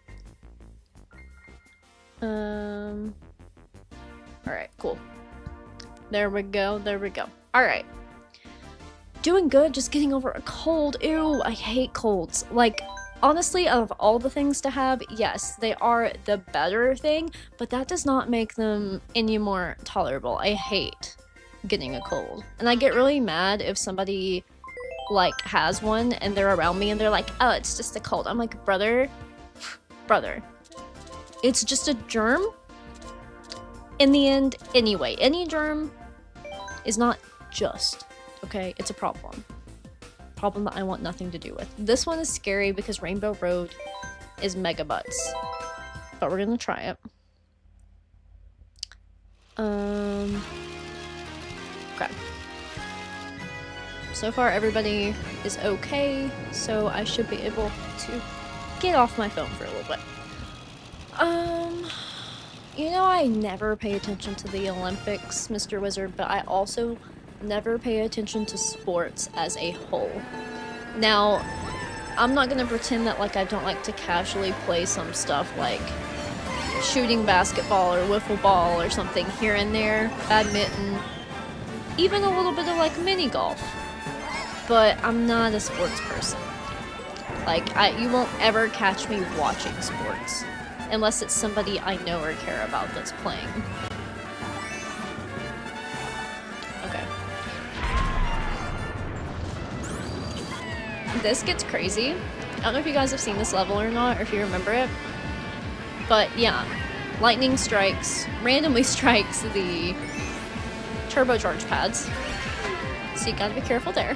Alright, cool. There we go. There we go. Alright. Doing good, just getting over a cold. Ew, I hate colds. Like, honestly, out of all the things to have, yes, they are the better thing, but that does not make them any more tolerable. I hate getting a cold. And I get really mad if somebody, like, has one and they're around me and they're like, oh, it's just a cold. I'm like, brother, it's just a germ. In the end, anyway, any germ is not just, okay? It's a problem. Problem that I want nothing to do with. This one is scary because Rainbow Road is mega butts. But we're gonna try it. Okay. So far everybody is okay, so I should be able to get off my phone for a little bit. You know, I never pay attention to the Olympics, Mr. Wizard, but I also never pay attention to sports as a whole. Now, I'm not gonna pretend that like I don't like to casually play some stuff like shooting basketball or wiffle ball or something here and there, badminton, even a little bit of like mini golf. But I'm not a sports person. Like, you won't ever catch me watching sports unless it's somebody I know or care about that's playing. Okay. This gets crazy. I don't know if you guys have seen this level or not, or if you remember it. But yeah, lightning strikes, randomly strikes the turbocharge pads. So you gotta be careful there.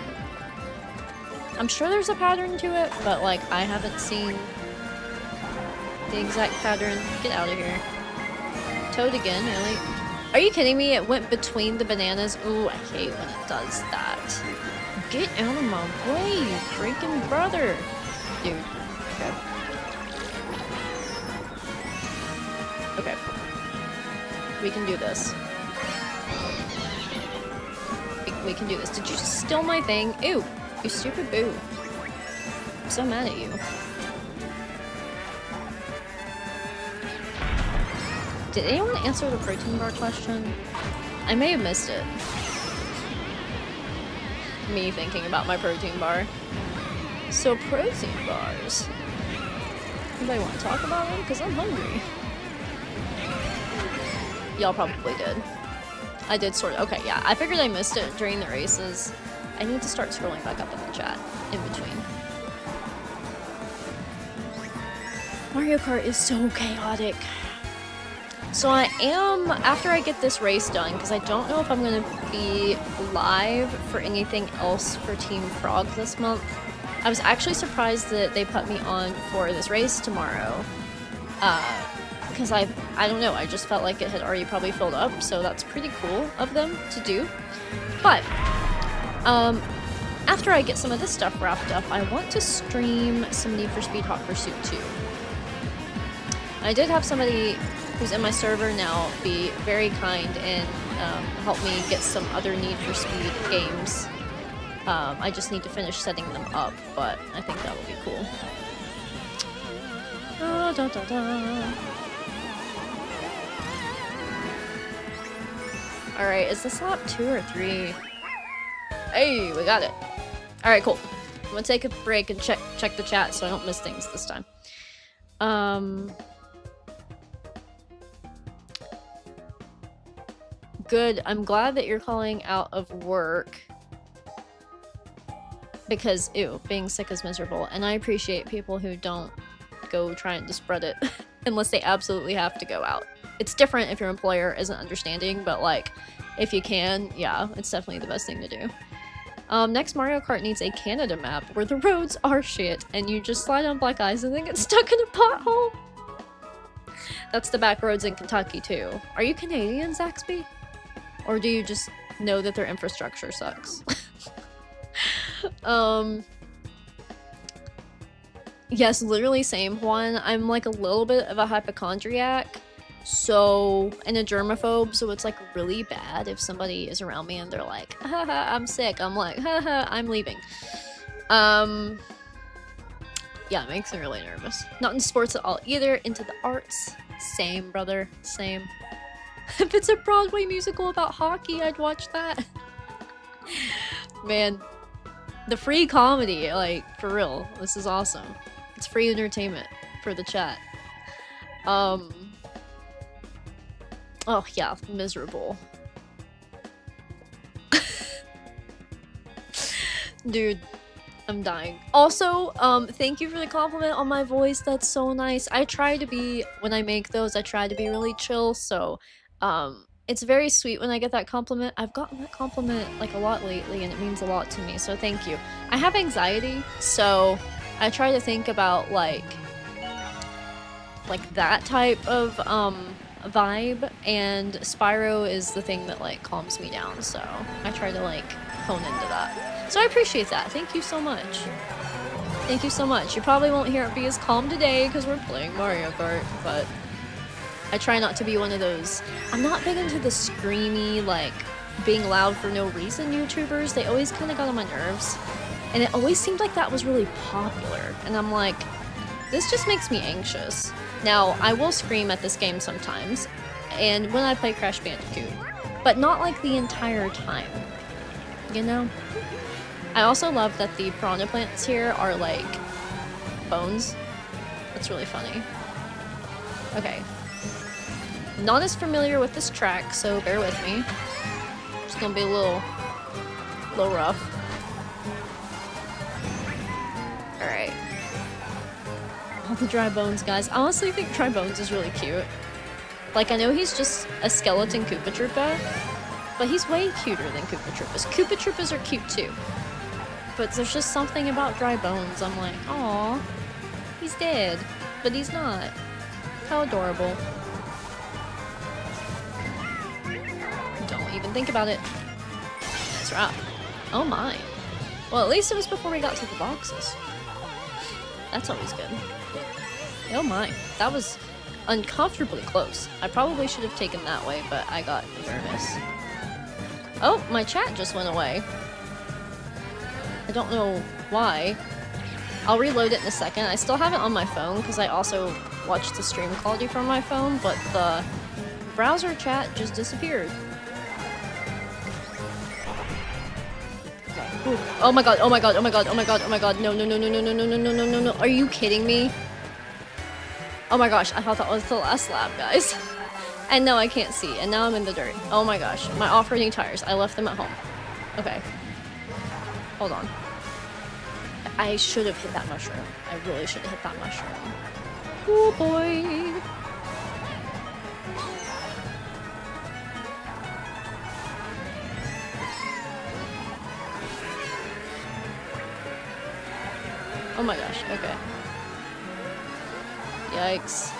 I'm sure there's a pattern to it, but like I haven't seen the exact pattern. Get out of here. Toad again, really? Are you kidding me? It went between the bananas. Ooh, I hate when it does that. Get out of my way, you freaking brother. Dude. Okay. Okay. We can do this. We can do this. Did you just steal my thing? Ew. You stupid boo. I'm so mad at you. Did anyone answer the protein bar question? I may have missed it. Me thinking about my protein bar. So protein bars. Anybody want to talk about them? Because I'm hungry. Y'all probably did. I did sort of. Okay, yeah. I figured I missed it during the races. I need to start scrolling back up in the chat in between. Mario Kart is so chaotic. So I am, after I get this race done, because I don't know if I'm going to be live for anything else for Team Frog this month. I was actually surprised that they put me on for this race tomorrow. Because I don't know, I just felt like it had already probably filled up, so that's pretty cool of them to do. But after I get some of this stuff wrapped up, I want to stream some Need for Speed Hot Pursuit 2. I did have somebody who's in my server now be very kind and help me get some other Need for Speed games. I just need to finish setting them up, but I think that would be cool. Alright, is this lap 2 or 3? Hey, we got it. Alright, cool. I'm gonna take a break and check the chat so I don't miss things this time. Good. I'm glad that you're calling out of work. Because, ew, being sick is miserable. And I appreciate people who don't go trying to spread it unless they absolutely have to go out. It's different if your employer isn't understanding, but like, if you can, yeah, it's definitely the best thing to do. Next Mario Kart needs a Canada map where the roads are shit and you just slide on black ice and then get stuck in a pothole. That's the back roads in Kentucky too. Are you Canadian, Zaxby? Or do you just know that their infrastructure sucks? Yes, literally same one. I'm like a little bit of a hypochondriac. So, and a germaphobe, so it's like really bad if somebody is around me and they're like, haha, I'm sick. I'm like, haha, I'm leaving. Yeah, it makes me really nervous. Not in sports at all either. Into the arts. Same, brother. Same. If it's a Broadway musical about hockey, I'd watch that. Man. The free comedy, like, for real. This is awesome. It's free entertainment for the chat. Oh, yeah, miserable. Dude, I'm dying. Also, thank you for the compliment on my voice. That's so nice. I try to be, when I make those, I try to be really chill, so, it's very sweet when I get that compliment. I've gotten that compliment, like, a lot lately, and it means a lot to me, so thank you. I have anxiety, so I try to think about, like that type of, vibe, and Spyro is the thing that like calms me down, so I try to like hone into that. So I appreciate that. Thank you so much. Thank you so much. You probably won't hear it be as calm today because we're playing Mario Kart, but I try not to be one of those. I'm not big into the screamy, like being loud for no reason YouTubers. They always kind of got on my nerves. And it always seemed like that was really popular. And I'm like, this just makes me anxious. Now, I will scream at this game sometimes, and when I play Crash Bandicoot, but not like the entire time, you know? I also love that the piranha plants here are like bones. That's really funny. Okay. Not as familiar with this track, so bear with me. It's gonna be a little rough. Alright. All the dry bones, guys. I honestly think Dry Bones is really cute. Like, I know he's just a skeleton Koopa Troopa, but he's way cuter than Koopa Troopas. Koopa Troopas are cute too. But there's just something about Dry Bones. I'm like, aw, he's dead, but he's not. How adorable. Don't even think about it. That's right. Oh my. Well, at least it was before we got to the boxes. That's always good. Oh my. That was uncomfortably close. I probably should have taken that way, but I got nervous. Oh, my chat just went away. I don't know why. I'll reload it in a second. I still have it on my phone because I also watched the stream quality from my phone, but the browser chat just disappeared. Ooh. Oh my god, oh my god, oh my god, oh my god, oh my god, no, no, no, no, no, no, no, no, no, no, no, no, are you kidding me? Oh my gosh, I thought that was the last lap, guys. And now I can't see, and now I'm in the dirt. Oh my gosh, my off-roading tires, I left them at home. Okay. Hold on. I should have hit that mushroom. I really should have hit that mushroom. Oh boy. Oh my gosh, okay. Yikes.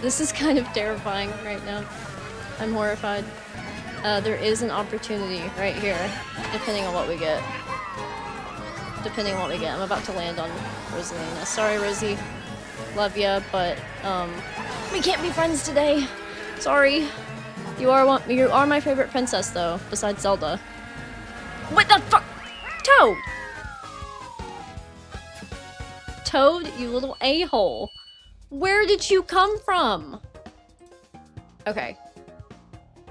This is kind of terrifying right now. I'm horrified. There is an opportunity right here, depending on what we get. Depending on what we get. I'm about to land on Rosalina. Sorry, Rosie. Love ya, but, we can't be friends today. Sorry. You are my favorite princess, though, besides Zelda. What the fuck? Toad! Toad, you little a-hole. Where did you come from? Okay.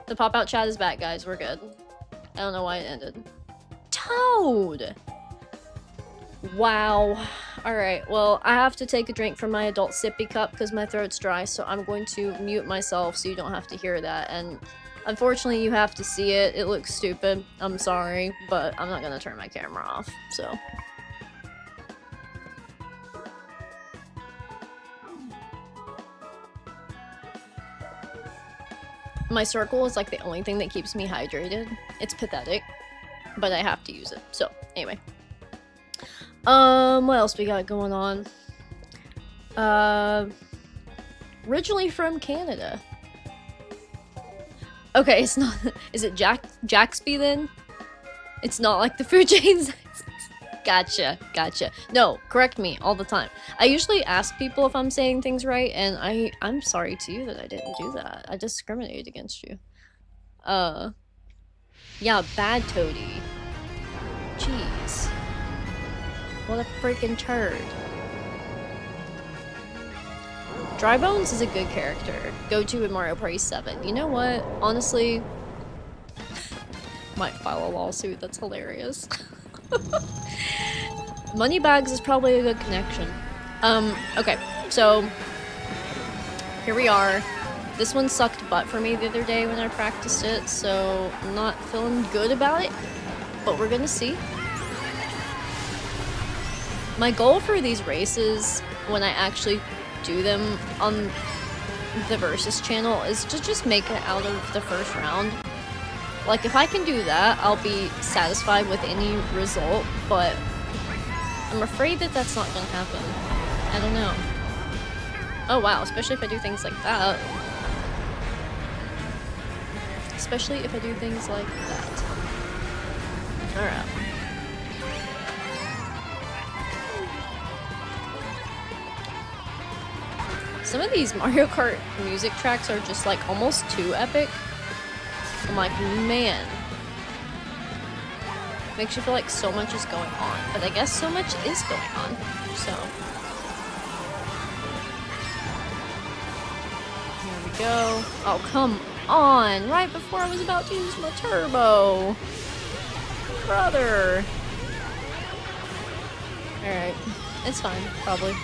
The pop-out chat is back, guys. We're good. I don't know why it ended. Toad! Wow. Alright, well, I have to take a drink from my adult sippy cup because my throat's dry, so I'm going to mute myself so you don't have to hear that. And unfortunately, you have to see it. It looks stupid. I'm sorry, but I'm not gonna turn my camera off, so... My circle is like the only thing that keeps me hydrated. It's pathetic, but I have to use it. So, anyway. What else we got going on? Originally from Canada. Okay, it's not... Is it Jaxby then? It's not like the food chains? Gotcha, gotcha. No, correct me all the time. I usually ask people if I'm saying things right, and I'm sorry to you that I didn't do that. I discriminated against you. Yeah, bad Toady. Jeez. What a freaking turd. Dry Bones is a good character. Go-to in Mario Party 7. You know what? Honestly... Might file a lawsuit, that's hilarious. Moneybags is probably a good connection. Okay, so here we are. This one sucked butt for me the other day when I practiced it, so I'm not feeling good about it, but we're gonna see. My goal for these races, when I actually do them on the Versus channel, is to just make it out of the first round. Like, if I can do that, I'll be satisfied with any result, but I'm afraid that that's not gonna happen. I don't know. Oh wow, especially if I do things like that. Especially if I do things like that. Alright. Some of these Mario Kart music tracks are just like almost too epic. I'm like, man. Makes you feel like so much is going on, but I guess so much is going on, so. Here we go. Oh, come on! Right before I was about to use my turbo! Brother! Alright. It's fine, probably.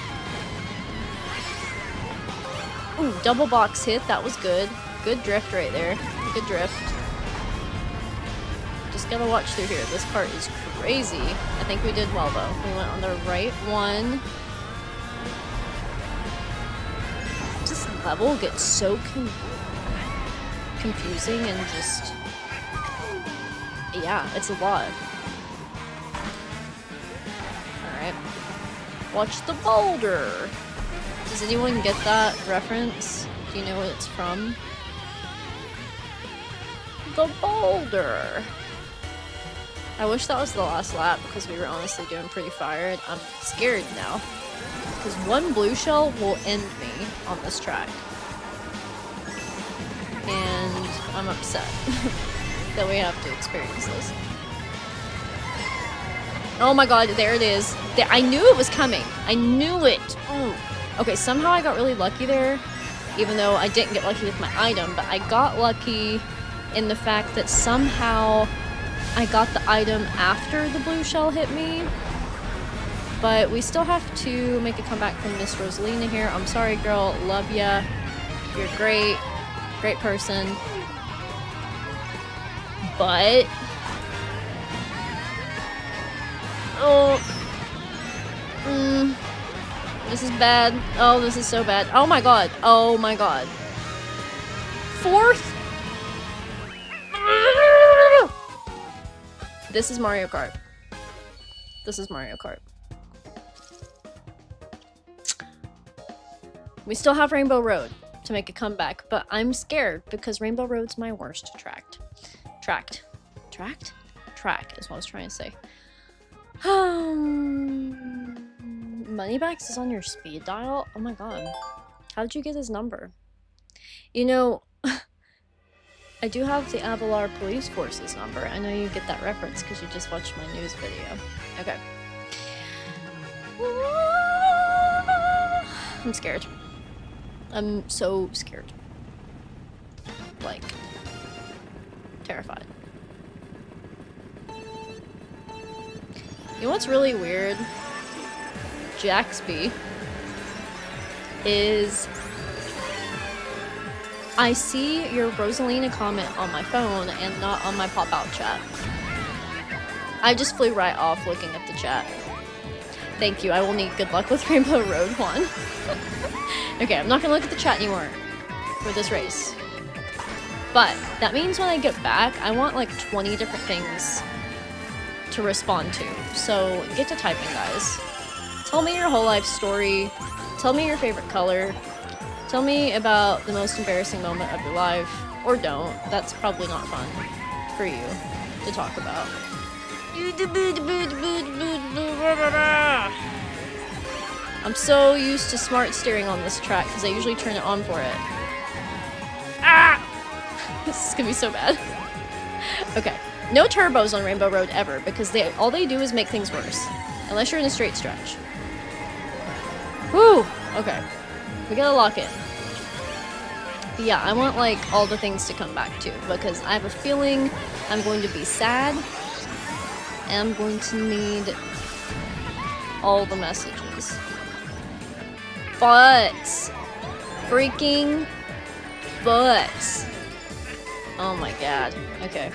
Ooh, double box hit, that was good. Good drift right there. Good drift. Just gotta watch through here. This part is crazy. I think we did well though. We went on the right one. This level gets so confusing and just... yeah, it's a lot. Alright. Watch the boulder! Does anyone get that reference? Do you know what it's from? The boulder! I wish that was the last lap because we were honestly doing pretty fired. I'm scared now. Because one blue shell will end me on this track. And I'm upset that we have to experience this. Oh my god, there it is. There, I knew it was coming. I knew it. Ooh. Okay, somehow I got really lucky there. Even though I didn't get lucky with my item. But I got lucky in the fact that somehow I got the item after the blue shell hit me. But we still have to make a comeback from Miss Rosalina here. I'm sorry, girl. Love ya. You're great. Great person. But... oh. This is bad. Oh, this is so bad. Oh my god. Oh my god. Fourth? This is Mario Kart. This is Mario Kart. We still have Rainbow Road to make a comeback, but I'm scared because Rainbow Road's my worst track is what I was trying to say. Moneybags is on your speed dial? Oh my god. How did you get his number? You know, I do have the Avalar Police Force's number. I know you get that reference because you just watched my news video. Okay. I'm scared. I'm so scared. Like, terrified. You know what's really weird? Jaxby is... I see your Rosalina comment on my phone and not on my pop-out chat. I just flew right off looking at the chat. Thank you, I will need good luck with Rainbow Road 1. Okay, I'm not gonna look at the chat anymore for this race. But that means when I get back, I want like 20 different things to respond to. So get to typing, guys. Tell me your whole life story. Tell me your favorite color. Tell me about the most embarrassing moment of your life. Or don't. That's probably not fun for you to talk about. I'm so used to smart steering on this track because I usually turn it on for it. Ah! This is gonna be so bad. Okay. No turbos on Rainbow Road ever because all they do is make things worse. Unless you're in a straight stretch. Whew! Okay. We gotta lock in. But yeah, I want like all the things to come back to because I have a feeling I'm going to be sad and I'm going to need all the messages. But freaking but. Oh my god. Okay.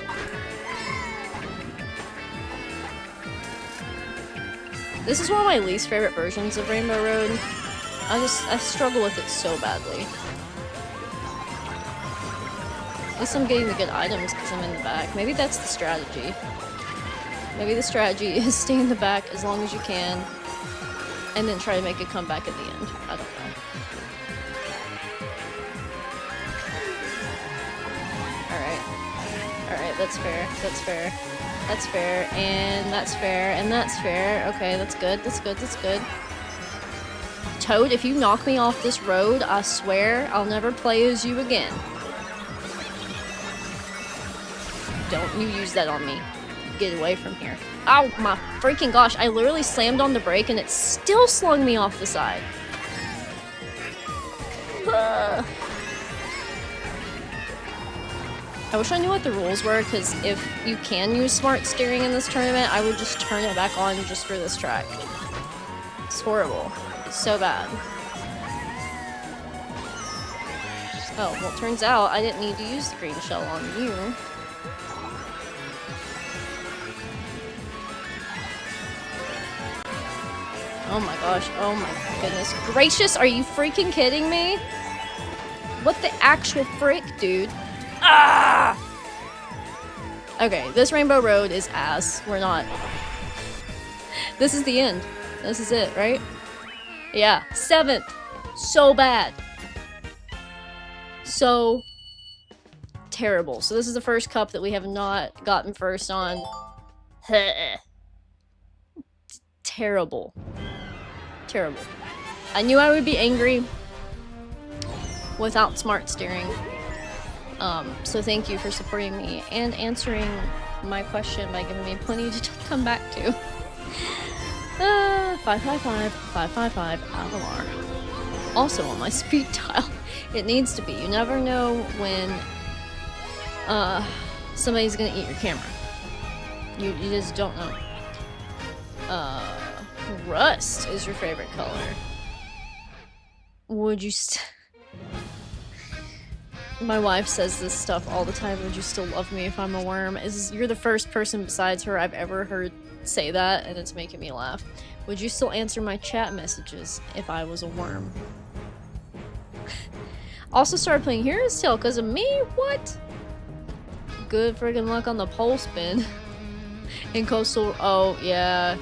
This is one of my least favorite versions of Rainbow Road. I struggle with it so badly. At least I'm getting the good items because I'm in the back. Maybe that's the strategy. Maybe the strategy is stay in the back as long as you can and then try to make a comeback at the end. I don't know. Alright, that's fair. That's fair. That's fair, and that's fair, and that's fair. Okay, that's good, that's good, that's good. Toad, if you knock me off this road, I swear I'll never play as you again. Don't you use that on me. get away from here. Ow, my freaking gosh. I literally slammed on the brake and it still slung me off the side. I wish I knew what the rules were, because if you can use smart steering in this tournament, I would just turn it back on just for this track. It's horrible. It's so bad. Oh, well, it turns out I didn't need to use the green shell on you. Oh my gosh, oh my goodness gracious, are you freaking kidding me? What the actual frick, dude? Ah! Okay, this Rainbow Road is ass. We're not. This is the end. This is it, right? Yeah, 7th. So bad. So terrible. So this is the first cup that we have not gotten first on. Terrible. Terrible. I knew I would be angry without smart steering. So thank you for supporting me and answering my question by giving me plenty to come back to. 555, 555, Avalar. Also on my speed dial. It needs to be. You never know when somebody's gonna eat your camera. You just don't know. Rust is your favorite color. Would you My wife says this stuff all the time. Would you still love me if I'm a worm? You're the first person besides her I've ever heard say that, and it's making me laugh. Would you still answer my chat messages if I was a worm? Also started playing Hero's Tale because of me? What? Good friggin' luck on the pole spin. In Coastal... Oh, yeah.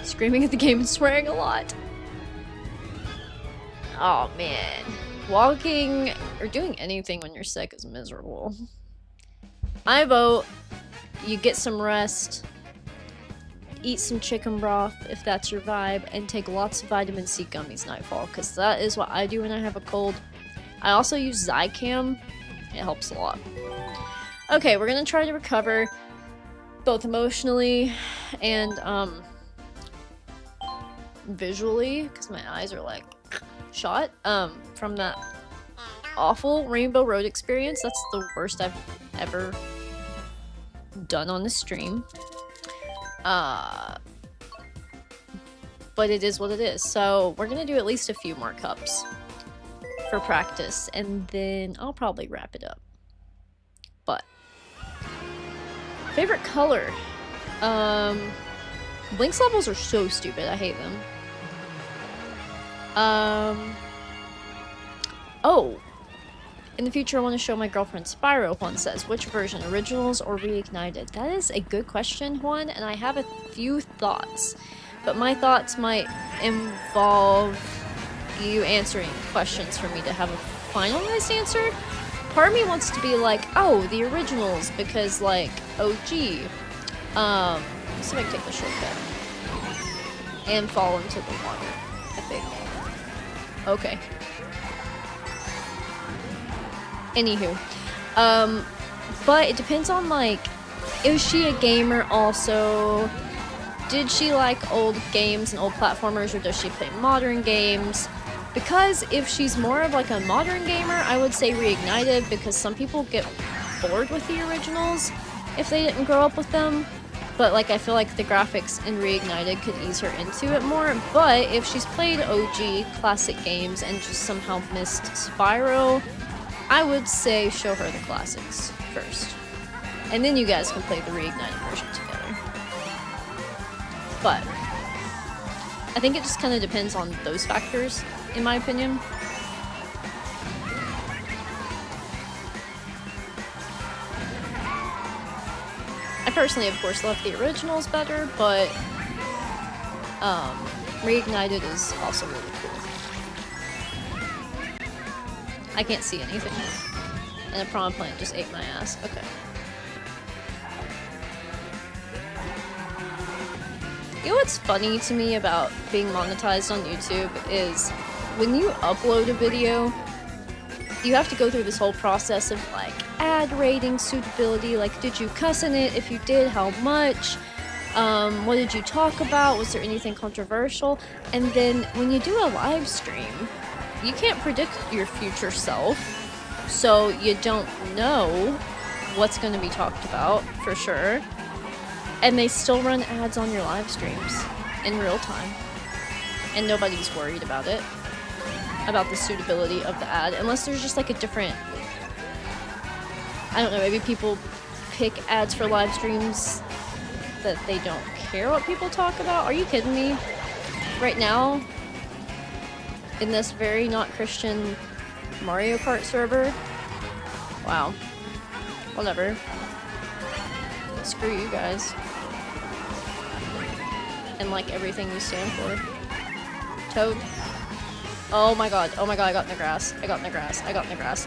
Screaming at the game and swearing a lot. Oh, man. Walking or doing anything when you're sick is miserable. I vote you get some rest, eat some chicken broth if that's your vibe, and take lots of vitamin C gummies nightfall, because that is what I do when I have a cold. I also use Zicam. It helps a lot. Okay, we're gonna try to recover both emotionally and visually, because my eyes are like shot from that awful Rainbow Road experience. That's the worst I've ever done on the stream. But it is what it is. So we're gonna do at least a few more cups for practice, and then I'll probably wrap it up. But favorite color? Blink's levels are so stupid. I hate them. Oh, in the future I want to show my girlfriend Spyro, Juan says. Which version, originals or reignited? That is a good question, Juan, and I have a few thoughts, but my thoughts might involve you answering questions for me to have a finalized answer. Part of me wants to be like, oh, the originals, because like, OG. Let's see if I can take the shortcut and fall into the water, I think. Okay. Anywho. But it depends on, like, is she a gamer also? Did she like old games and old platformers, or does she play modern games? Because if she's more of like a modern gamer, I would say reignited, because some people get bored with the originals if they didn't grow up with them. But like, I feel like the graphics in Reignited could ease her into it more. But if she's played OG classic games and just somehow missed Spyro, I would say show her the classics first. And then you guys can play the Reignited version together. But I think it just kind of depends on those factors, in my opinion. I personally, of course, love the originals better, but Reignited is also really cool. I can't see anything. And the Prawn Plant just ate my ass. Okay. You know what's funny to me about being monetized on YouTube is when you upload a video, you have to go through this whole process of like ad rating, suitability, like did you cuss in it? If you did, how much? What did you talk about? Was there anything controversial? And then when you do a live stream, you can't predict your future self, so you don't know what's going to be talked about for sure. And they still run ads on your live streams in real time, and nobody's worried about it, about the suitability of the ad, unless there's just like a different, I don't know, maybe people pick ads for live streams that they don't care what people talk about. Are you kidding me? Right now, in this very not Christian Mario Kart server? Wow. Whatever. Screw you guys. And like everything you stand for. Toad. Oh my god, I got in the grass. I got in the grass.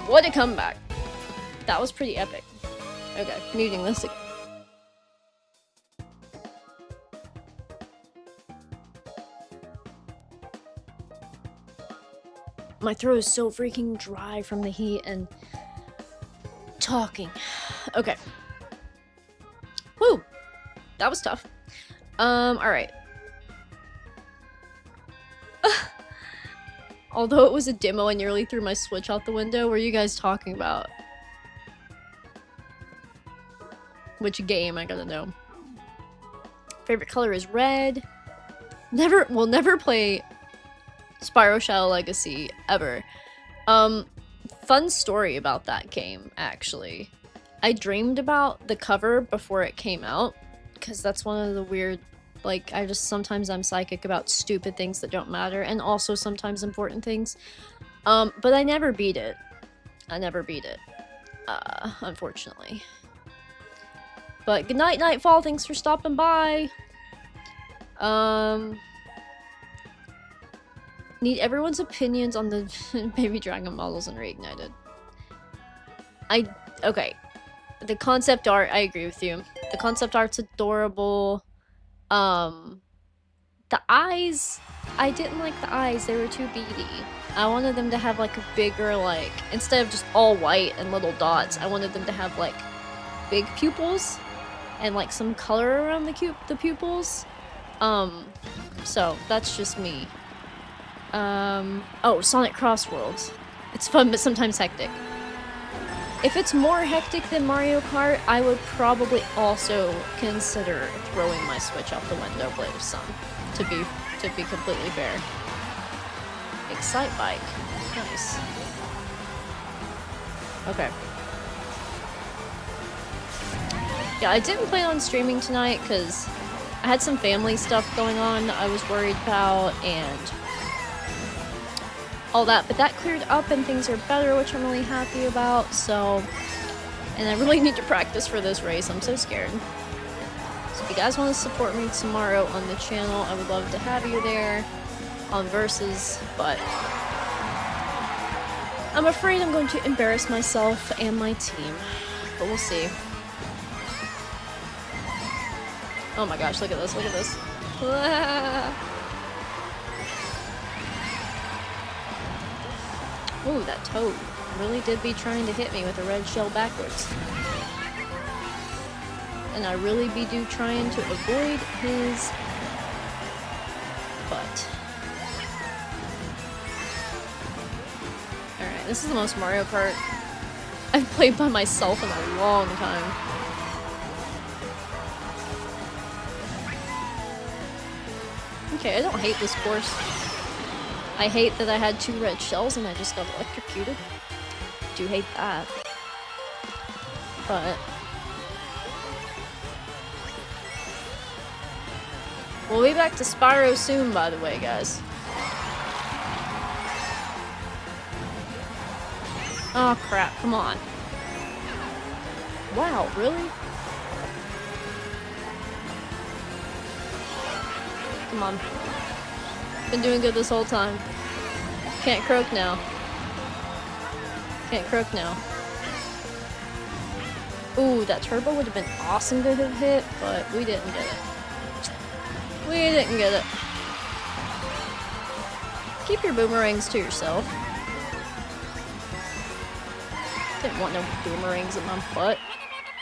What a comeback. That was pretty epic. Okay, muting this again. My throat is so freaking dry from the heat and talking. Okay. Whew. That was tough. Alright. Although it was a demo, I nearly threw my Switch out the window. What are you guys talking about? Which game? I gotta know. Favorite color is red. We'll never play Spyro Shadow Legacy ever. Fun story about that game, actually. I dreamed about the cover before it came out, because that's one of the weird, like, sometimes I'm psychic about stupid things that don't matter, and also sometimes important things. But I never beat it. Unfortunately. But good night, Nightfall. Thanks for stopping by. Need everyone's opinions on the Baby Dragon models in Reignited. Okay. The concept art, I agree with you. The concept art's adorable. The eyes, I didn't like the eyes. They were too beady. I wanted them to have like a bigger, like, instead of just all white and little dots, I wanted them to have like big pupils and like some color around the pupils. So that's just me. Oh, Sonic Cross Worlds. It's fun, but sometimes hectic. If it's more hectic than Mario Kart, I would probably also consider throwing my Switch out the window, Blade of Sun, to be completely fair. Excite Bike. Nice. Okay. Yeah, I didn't plan on streaming tonight because I had some family stuff going on that I was worried about and all that, but that cleared up and things are better, which I'm really happy about, so... And I really need to practice for this race, I'm so scared. So if you guys want to support me tomorrow on the channel, I would love to have you there on Versus, but... I'm afraid I'm going to embarrass myself and my team, but we'll see. Oh my gosh, look at this, look at this. Ooh, that Toad really did be trying to hit me with a red shell backwards. And I really be trying to avoid his butt. Alright, this is the most Mario Kart I've played by myself in a long time. Okay, I don't hate this course. I hate that I had 2 red shells and I just got electrocuted. Do hate that. But... we'll be back to Spyro soon, by the way, guys. Oh crap, come on. Wow, really? Come on. Been doing good this whole time. Can't croak now. Can't croak now. Ooh, that turbo would have been awesome to have hit, but we didn't get it. We didn't get it. Keep your boomerangs to yourself. Didn't want no boomerangs in my butt.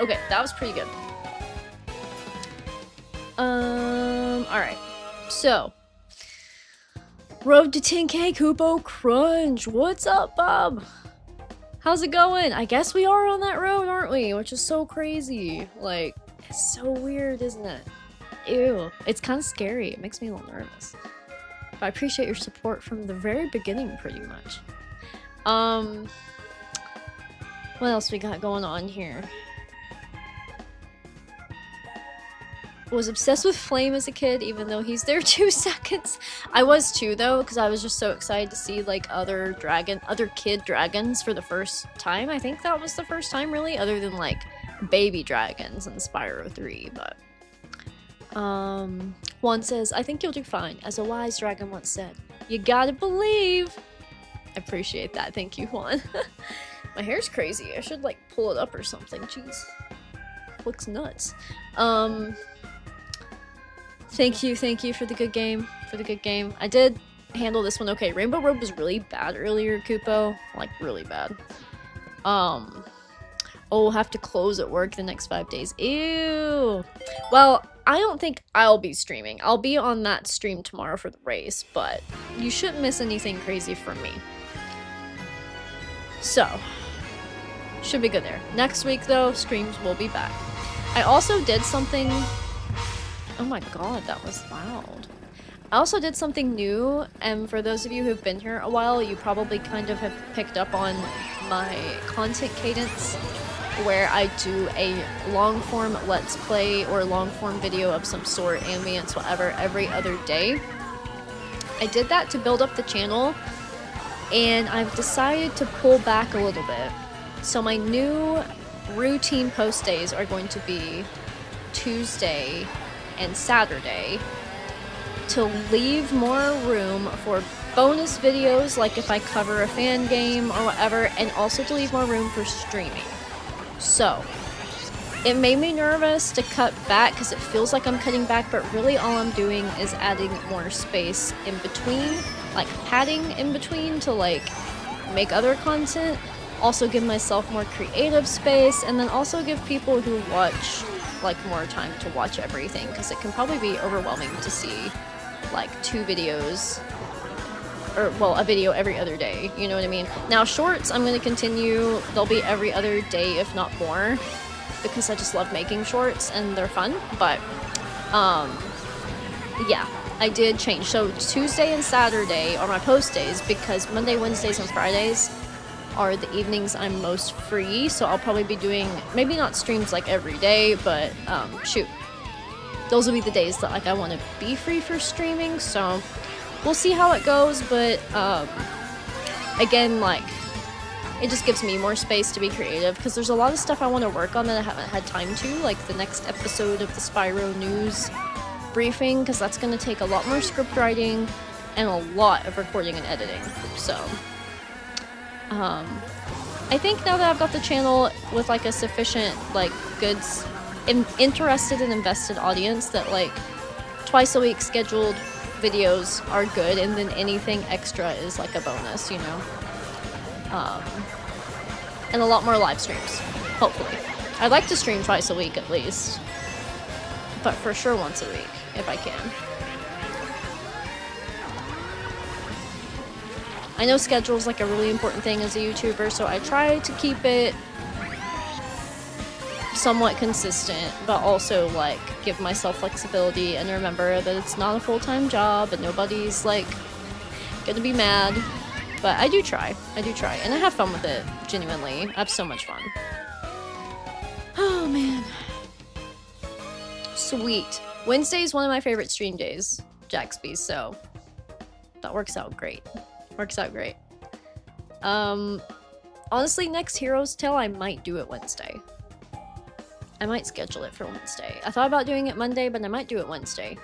Okay, that was pretty good. Alright. So. Road to 10k Kupo Crunch. What's up, Bob? How's it going? I guess we are on that road, aren't we? Which is so crazy. Like, it's so weird, isn't it? Ew. It's kind of scary. It makes me a little nervous. But I appreciate your support from the very beginning, pretty much. What else we got going on here? Was obsessed with Flame as a kid, even though he's there 2 seconds. I was too, though, because I was just so excited to see like other kid dragons for the first time. I think that was the first time, really, other than like baby dragons in Spyro 3. But Juan says, "I think you'll do fine. As a wise dragon once said, you gotta believe." I appreciate that. Thank you, Juan. My hair's crazy. I should like pull it up or something. Jeez, looks nuts. Thank you for the good game. I did handle this one okay. Rainbow Road was really bad earlier, Kupo. Like, really bad. Oh, we'll have to close at work the next 5 days. Ew. Well, I don't think I'll be streaming. I'll be on that stream tomorrow for the race, but you shouldn't miss anything crazy from me. So, should be good there. Next week, though, streams will be back. I also did something... Oh my god, that was loud. I also did something new, and for those of you who've been here a while, you probably kind of have picked up on my content cadence, where I do a long-form Let's Play or long-form video of some sort, ambience, whatever, every other day. I did that to build up the channel, and I've decided to pull back a little bit. So my new routine post days are going to be Tuesday and Saturday, to leave more room for bonus videos, like if I cover a fan game or whatever, and also to leave more room for streaming. So, it made me nervous to cut back because it feels like I'm cutting back, but really all I'm doing is adding more space in between, like padding in between to like make other content, also give myself more creative space, and then also give people who watch like more time to watch everything, because it can probably be overwhelming to see like 2 videos, or well, a video every other day, you know what I mean? Now shorts, I'm going to continue. They'll be every other day, if not more, because I just love making shorts and they're fun. But yeah, I did change. So Tuesday and Saturday are my post days, because Monday, Wednesdays, and Fridays are the evenings I'm most free, so I'll probably be doing, maybe not streams like every day, but shoot, those will be the days that like I want to be free for streaming, so we'll see how it goes. But again, like, it just gives me more space to be creative, because there's a lot of stuff I want to work on that I haven't had time to, like the next episode of the Spyro news briefing, because that's going to take a lot more script writing and a lot of recording and editing. So I think now that I've got the channel with like a sufficient, like, good, interested and invested audience, that like twice a week scheduled videos are good, and then anything extra is like a bonus, you know? And a lot more live streams, hopefully. I'd like to stream twice a week at least, but for sure once a week if I can. I know schedule is like a really important thing as a YouTuber, so I try to keep it somewhat consistent, but also like give myself flexibility and remember that it's not a full-time job and nobody's like gonna be mad. But I do try, and I have fun with it, genuinely. I have so much fun. Oh man. Sweet. Wednesday is one of my favorite stream days, Jaxby, so that works out great. Honestly, next Hero's Tale, I might do it Wednesday. I might schedule it for Wednesday. I thought about doing it Monday, but I might do it Wednesday.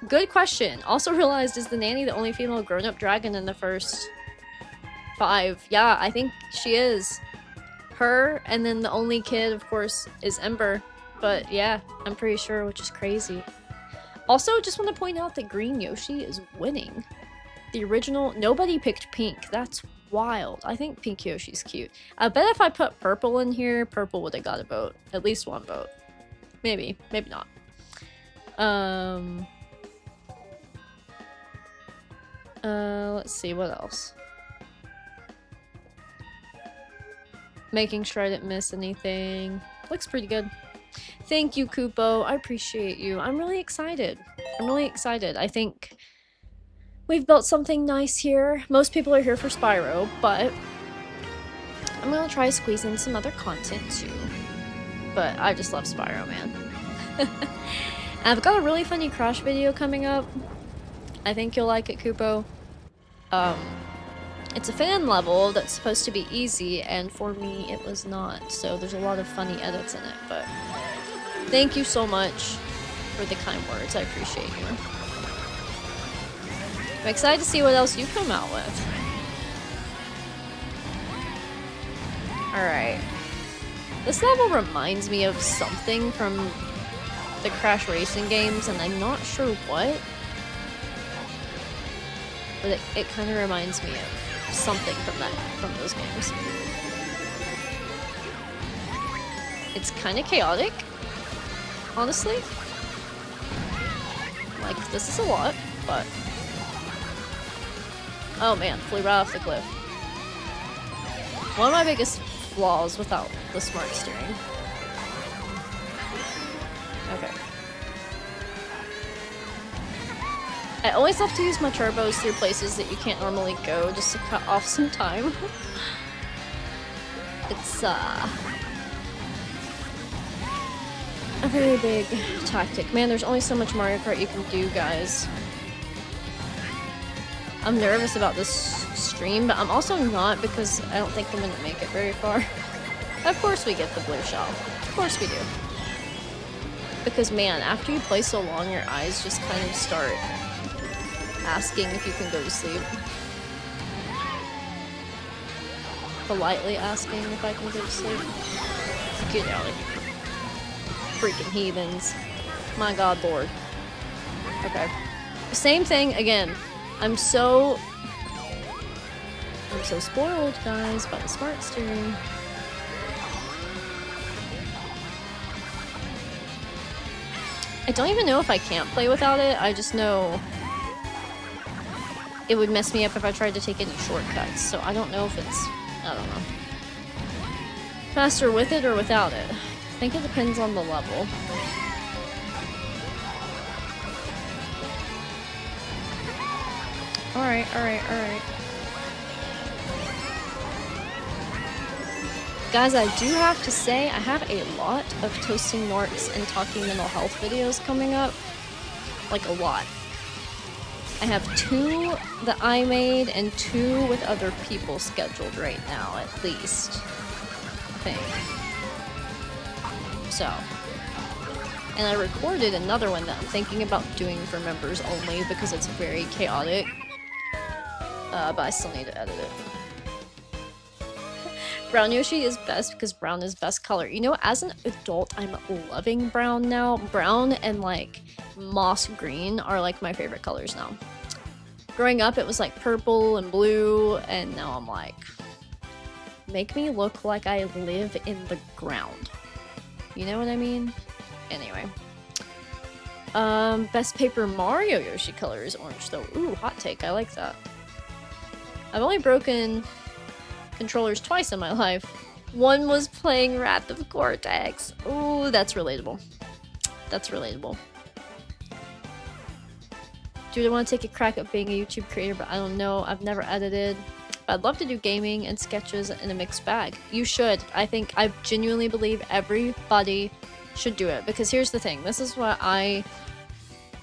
Good question. Also realized, is the nanny the only female grown-up dragon in the first 5? Yeah, I think she is. Her, and then the only kid, of course, is Ember. But yeah, I'm pretty sure, which is crazy. Also, just want to point out that green Yoshi is winning. The original, nobody picked pink. That's wild. I think pink Yoshi's cute. I bet if I put purple in here, purple would have got a vote. At least one vote. Maybe. Maybe not. Let's see, what else? Making sure I didn't miss anything. Looks pretty good. Thank you, Kupo. I appreciate you. I'm really excited. I'm really excited. I think we've built something nice here. Most people are here for Spyro, but I'm gonna try to squeeze in some other content too. But I just love Spyro, man. I've got a really funny Crash video coming up. I think you'll like it, Kupo. It's a fan level that's supposed to be easy, and for me, it was not. So there's a lot of funny edits in it, but thank you so much for the kind words. I appreciate you. I'm excited to see what else you come out with. Alright. This level reminds me of something from the Crash Racing games, and I'm not sure what. But it kind of reminds me of something from those games. It's kind of chaotic, honestly. Like, this is a lot, but... Oh man, flew right off the cliff. One of my biggest flaws without the smart steering. Okay. I always have to use my turbos through places that you can't normally go just to cut off some time. It's a very big tactic. Man, there's only so much Mario Kart you can do, guys. I'm nervous about this stream, but I'm also not because I don't think I'm gonna make it very far. Of course we get the blue shell. Of course we do. Because man, after you play so long, your eyes just kind of start asking if you can go to sleep. Politely asking if I can go to sleep. Get out of here. Freaking heathens. My god, Lord. Okay. Same thing again. I'm so spoiled, guys, by the smart steering. I don't even know if I can't play without it. I just know it would mess me up if I tried to take any shortcuts, so I don't know if it's... I don't know. Faster with it or without it? I think it depends on the level. Alright, alright, alright. Guys, I do have to say, I have a lot of Toasting Norks and Talking Mental Health videos coming up. Like, a lot. I have 2 that I made and 2 with other people scheduled right now, at least. I think. So. And I recorded another one that I'm thinking about doing for members only because it's very chaotic. But I still need to edit it. Brown Yoshi is best because brown is best color. You know, as an adult, I'm loving brown now. Brown and like moss green are like my favorite colors now. Growing up, it was like purple and blue, and now I'm like, make me look like I live in the ground. You know what I mean? Anyway. Best Paper Mario Yoshi color is orange though. Ooh, hot take. I like that. I've only broken controllers twice in my life. One was playing Wrath of Cortex. Ooh, that's relatable. That's relatable. Dude, I want to take a crack at being a YouTube creator, but I don't know. I've never edited. But I'd love to do gaming and sketches in a mixed bag. You should. I genuinely believe everybody should do it. Because here's the thing. This is what I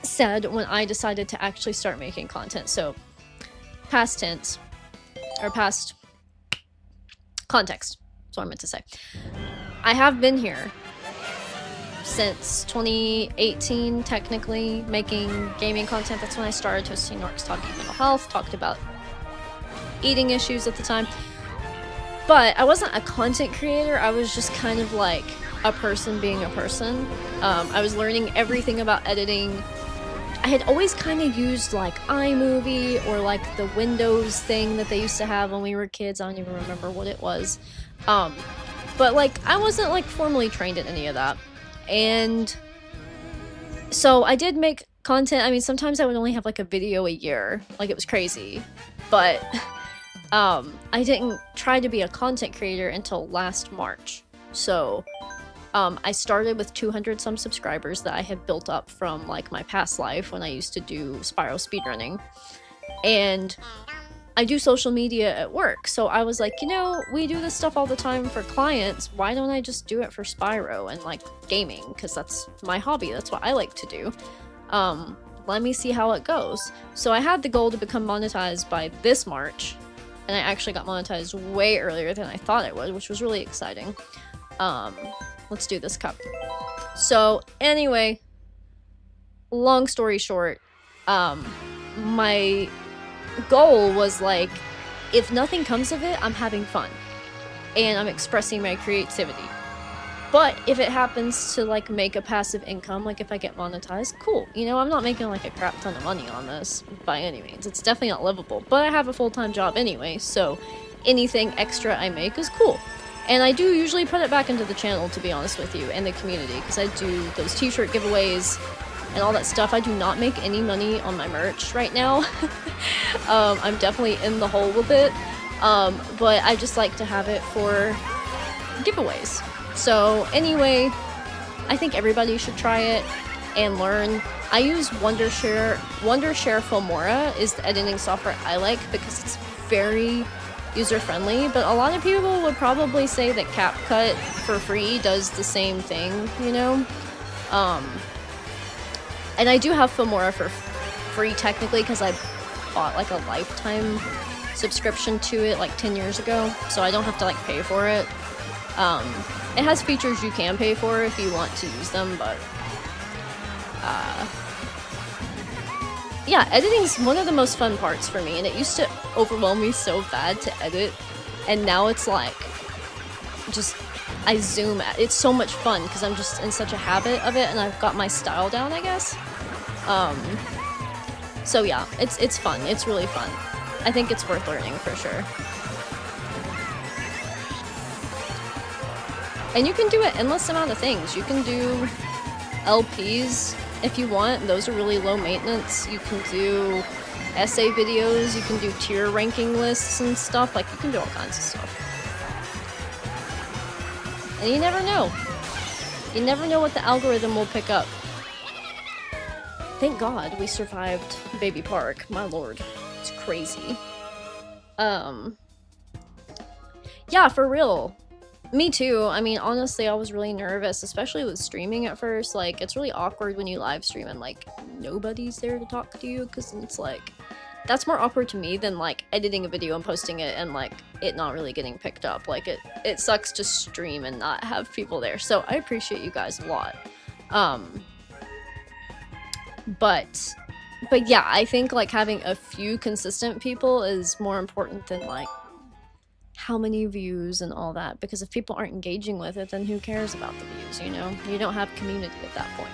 said when I decided to actually start making content. So, past tense. Or past context. That's what I meant to say. I have been here since 2018, technically, making gaming content. That's when I started Toasting Norks, Talking Mental Health, talked about eating issues at the time. But I wasn't a content creator, I was just kind of like a person being a person. I was learning everything about editing I had always kind of used like iMovie or like the Windows thing that they used to have when we were kids. I don't even remember what it was. But like I wasn't like formally trained in any of that. And so I did make content. I mean, sometimes I would only have like a video a year. Like it was crazy. But I didn't try to be a content creator until last March. So I started with 200 some subscribers that I had built up from like my past life when I used to do Spyro speedrunning. And I do social media at work, so I was like, you know, we do this stuff all the time for clients, why don't I just do it for Spyro and like gaming, because that's my hobby, that's what I like to do. Let me see how it goes. So I had the goal to become monetized by this March, and I actually got monetized way earlier than I thought I would, which was really exciting. Let's do this cup. So anyway, long story short, my goal was like, if nothing comes of it, I'm having fun and I'm expressing my creativity. But if it happens to like make a passive income, like if I get monetized, cool. You know, I'm not making like a crap ton of money on this by any means. It's definitely not livable, but I have a full-time job anyway, so anything extra I make is cool. And I do usually put it back into the channel, to be honest with you, and the community, because I do those t-shirt giveaways and all that stuff. I do not make any money on my merch right now. I'm definitely in the hole with it, but I just like to have it for giveaways. So anyway, I think everybody should try it and learn. I use Wondershare. Wondershare Filmora is the editing software I like because it's very user-friendly, but a lot of people would probably say that CapCut for free does the same thing, you know? And I do have Filmora for free technically because I bought like a lifetime subscription to it like 10 years ago, so I don't have to like pay for it. It has features you can pay for if you want to use them, but yeah, editing's one of the most fun parts for me, and it used to overwhelm me so bad to edit, and now it's like just I zoom at. It's so much fun because I'm just in such a habit of it, and I've got my style down, I guess. So yeah, it's fun. It's really fun. I think it's worth learning for sure. And you can do an endless amount of things. You can do LPs if you want. Those are really low maintenance. You can do essay videos. You can do tier ranking lists and stuff. Like, you can do all kinds of stuff. And you never know. You never know what the algorithm will pick up. Thank God we survived Baby Park. My lord. It's crazy. Yeah, for real. Me too. I mean, honestly, I was really nervous, especially with streaming at first. Like, it's really awkward when you live stream and, like, nobody's there to talk to you, because it's, like, that's more awkward to me than, like, editing a video and posting it and, like, it not really getting picked up. Like, it sucks to stream and not have people there. So, I appreciate you guys a lot. But yeah, I think, like, having a few consistent people is more important than, like, how many views and all that, because if people aren't engaging with it, then who cares about the views, you know? You don't have community at that point.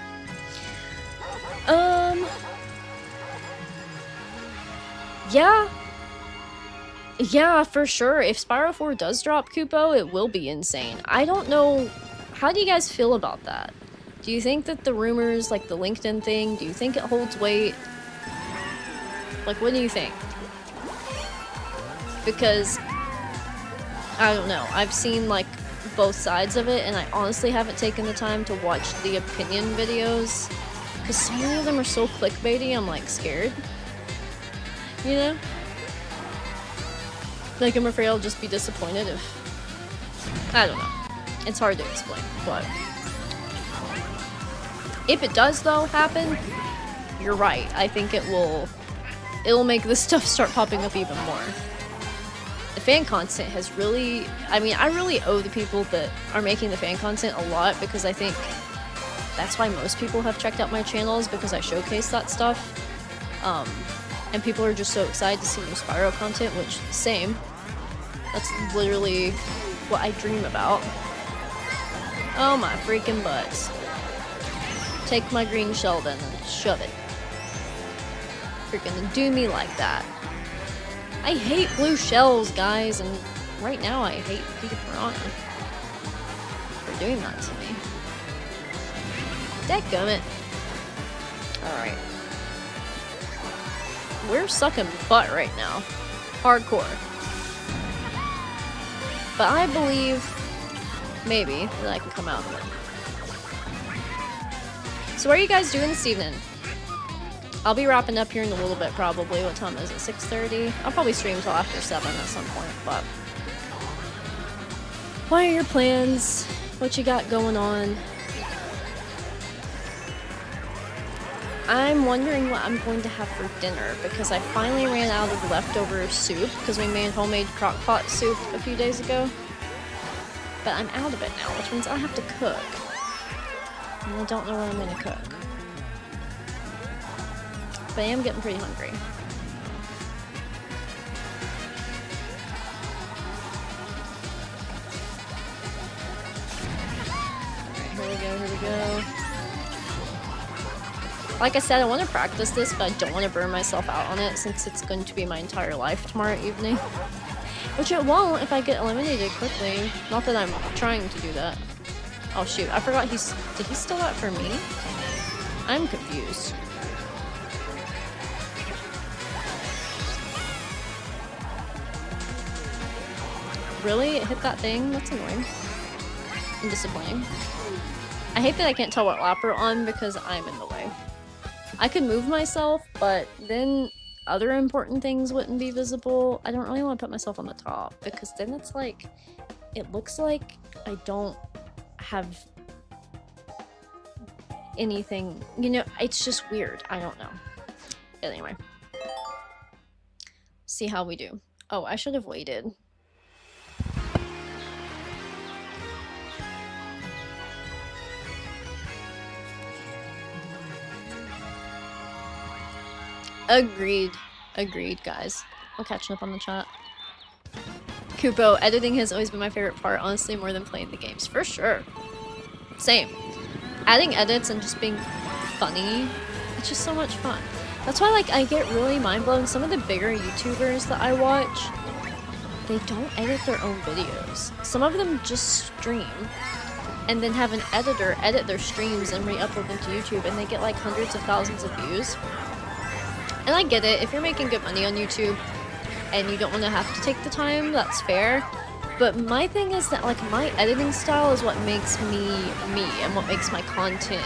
Yeah, for sure. If Spyro 4 does drop Kupo, it will be insane. I don't know, how do you guys feel about that? Do you think that the rumors, like the LinkedIn thing, do you think it holds weight? Like, what do you think? Because I don't know. I've seen, like, both sides of it, and I honestly haven't taken the time to watch the opinion videos, because so many of them are so clickbaity, I'm, like, scared. You know? Like, I'm afraid I'll just be disappointed if... I don't know. It's hard to explain, but... If it does, though, happen, you're right. I think it'll make this stuff start popping up even more. The fan content has really, I mean, I really owe the people that are making the fan content a lot, because I think that's why most people have checked out my channels, because I showcase that stuff. And people are just so excited to see new Spyro content, which, same. That's literally what I dream about. Oh my freaking butts. Take my green shell then and shove it. you're gonna do me like that. I hate blue shells, guys, and right now I hate Peter Piranha for doing that to me. Dadgummit. Alright. We're sucking butt right now. Hardcore. But I believe, maybe, that I can come out of it. So what are you guys doing this evening? I'll be wrapping up here in a little bit, probably. What time is it? 6:30? I'll probably stream until after 7 at some point, but... what are your plans? What you got going on? I'm wondering what I'm going to have for dinner, because I finally ran out of leftover soup, because we made homemade crock pot soup a few days ago. But I'm out of it now, which means I have to cook. And I don't know what I'm gonna cook. But I am getting pretty hungry. Alright, here we go. Like I said, I want to practice this, but I don't want to burn myself out on it since it's going to be my entire life tomorrow evening. Which it won't if I get eliminated quickly. Not that I'm trying to do that. Oh shoot, I forgot did he steal that for me? I'm confused. Really? It hit that thing? That's annoying. And disappointing. I hate that I can't tell what lap we're on because I'm in the way. I could move myself, but then other important things wouldn't be visible. I don't really want to put myself on the top because then it's like, it looks like I don't have anything, you know, it's just weird. I don't know. Anyway. See how we do. Oh, I should have waited. Agreed. Agreed, guys. We're catching up on the chat. Kupo, editing has always been my favorite part, honestly, more than playing the games. For sure. Same. Adding edits and just being funny, it's just so much fun. That's why, like, I get really mind-blown. Some of the bigger YouTubers that I watch, they don't edit their own videos. Some of them just stream and then have an editor edit their streams and re-upload them to YouTube, and they get, like, hundreds of thousands of views. And I get it, if you're making good money on YouTube and you don't want to have to take the time, that's fair. But my thing is that, like, my editing style is what makes me me and what makes my content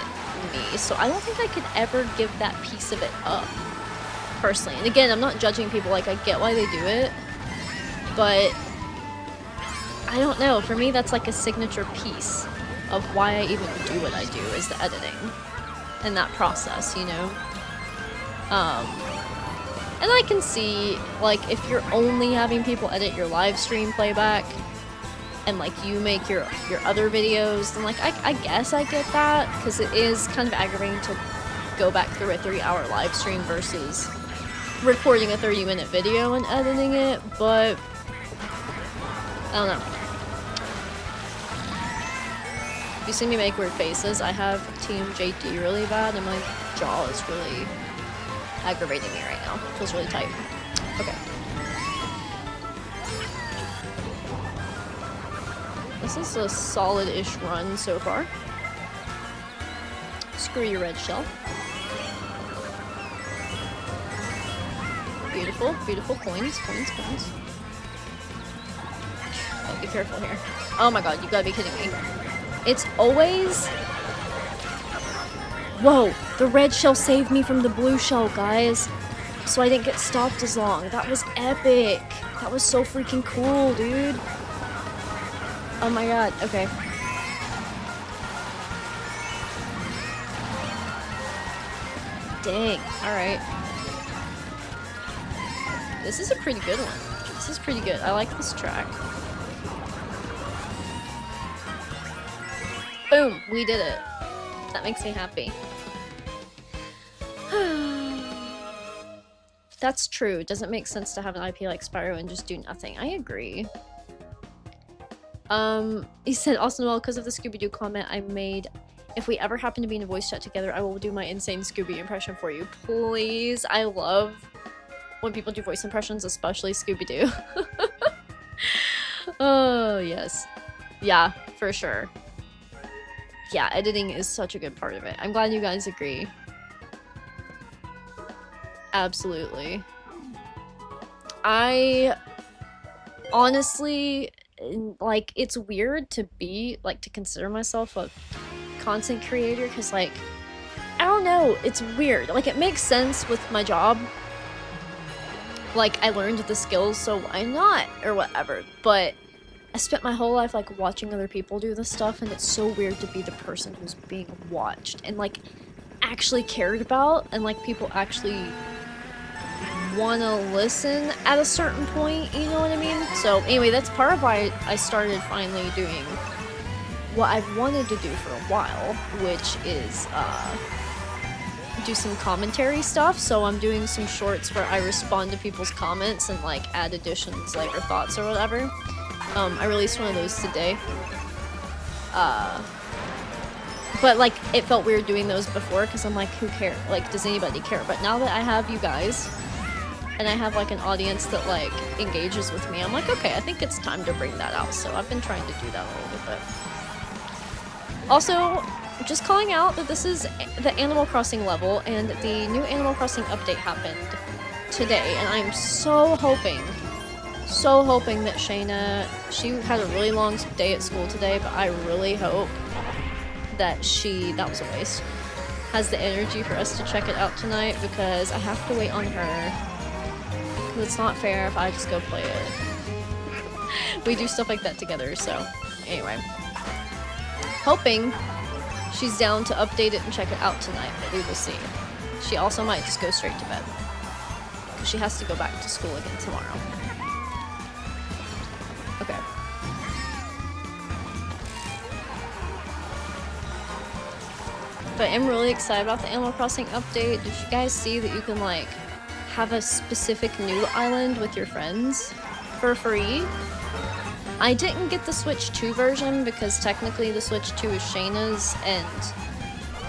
me. So I don't think I could ever give that piece of it up, personally. And again, I'm not judging people, like, I get why they do it. But I don't know, for me that's like a signature piece of why I even do what I do, is the editing and that process, you know? And I can see, like, if you're only having people edit your live stream playback and, like, you make your other videos, then, like, I guess I get that, because it is kind of aggravating to go back through a 3-hour live stream versus recording a 30-minute video and editing it, but I don't know. If you see me make weird faces, I have Team JD really bad, and my jaw is really aggravating me right now. It feels really tight. Okay. This is a solid-ish run so far. Screw your red shell. Beautiful, beautiful coins, coins, coins. Oh, be careful here. Oh my god, you gotta be kidding me. It's always... Whoa! The red shell saved me from the blue shell, guys. So I didn't get stopped as long. That was epic. That was so freaking cool, dude. Oh my god. Okay. Dang. Alright. This is a pretty good one. This is pretty good. I like this track. Boom! We did it. That makes me happy. That's true. It doesn't make sense to have an IP like Spyro and just do nothing. I agree. He said, Austin, well, because of the Scooby-Doo comment, I made if we ever happen to be in a voice chat together, I will do my insane Scooby impression for you. Please. I love when people do voice impressions, especially Scooby-Doo. Oh, yes. Yeah, for sure. Yeah, editing is such a good part of it. I'm glad you guys agree. Absolutely. I honestly, like, it's weird to be, like, to consider myself a content creator, because, like, I don't know, it's weird. Like, it makes sense with my job. Like, I learned the skills, so why not? Or whatever. But I spent my whole life, like, watching other people do this stuff, and it's so weird to be the person who's being watched and, like, actually cared about, and, like, people actually want to listen at a certain point, you know what I mean? So, anyway, that's part of why I started finally doing what I've wanted to do for a while, which is, do some commentary stuff. So I'm doing some shorts where I respond to people's comments and, like, add additions, like, or thoughts or whatever. I released one of those today. But, like, it felt weird doing those before, because I'm like, who cares? Like, does anybody care? But now that I have you guys, and I have, like, an audience that, like, engages with me, I'm like, okay, I think it's time to bring that out. So I've been trying to do that a little bit. Also, just calling out that this is the Animal Crossing level, and the new Animal Crossing update happened today, and I'm so hoping that Shayna, she had a really long day at school today, but I really hope that that was a waste, has the energy for us to check it out tonight, because I have to wait on her. Because it's not fair if I just go play it. We do stuff like that together, so anyway. Hoping she's down to update it and check it out tonight, but we will see. She also might just go straight to bed. She has to go back to school again tomorrow. Okay. But I'm really excited about the Animal Crossing update. Did you guys see that you can, like, have a specific new island with your friends for free? I didn't get the Switch 2 version because technically the Switch 2 is Shayna's, and,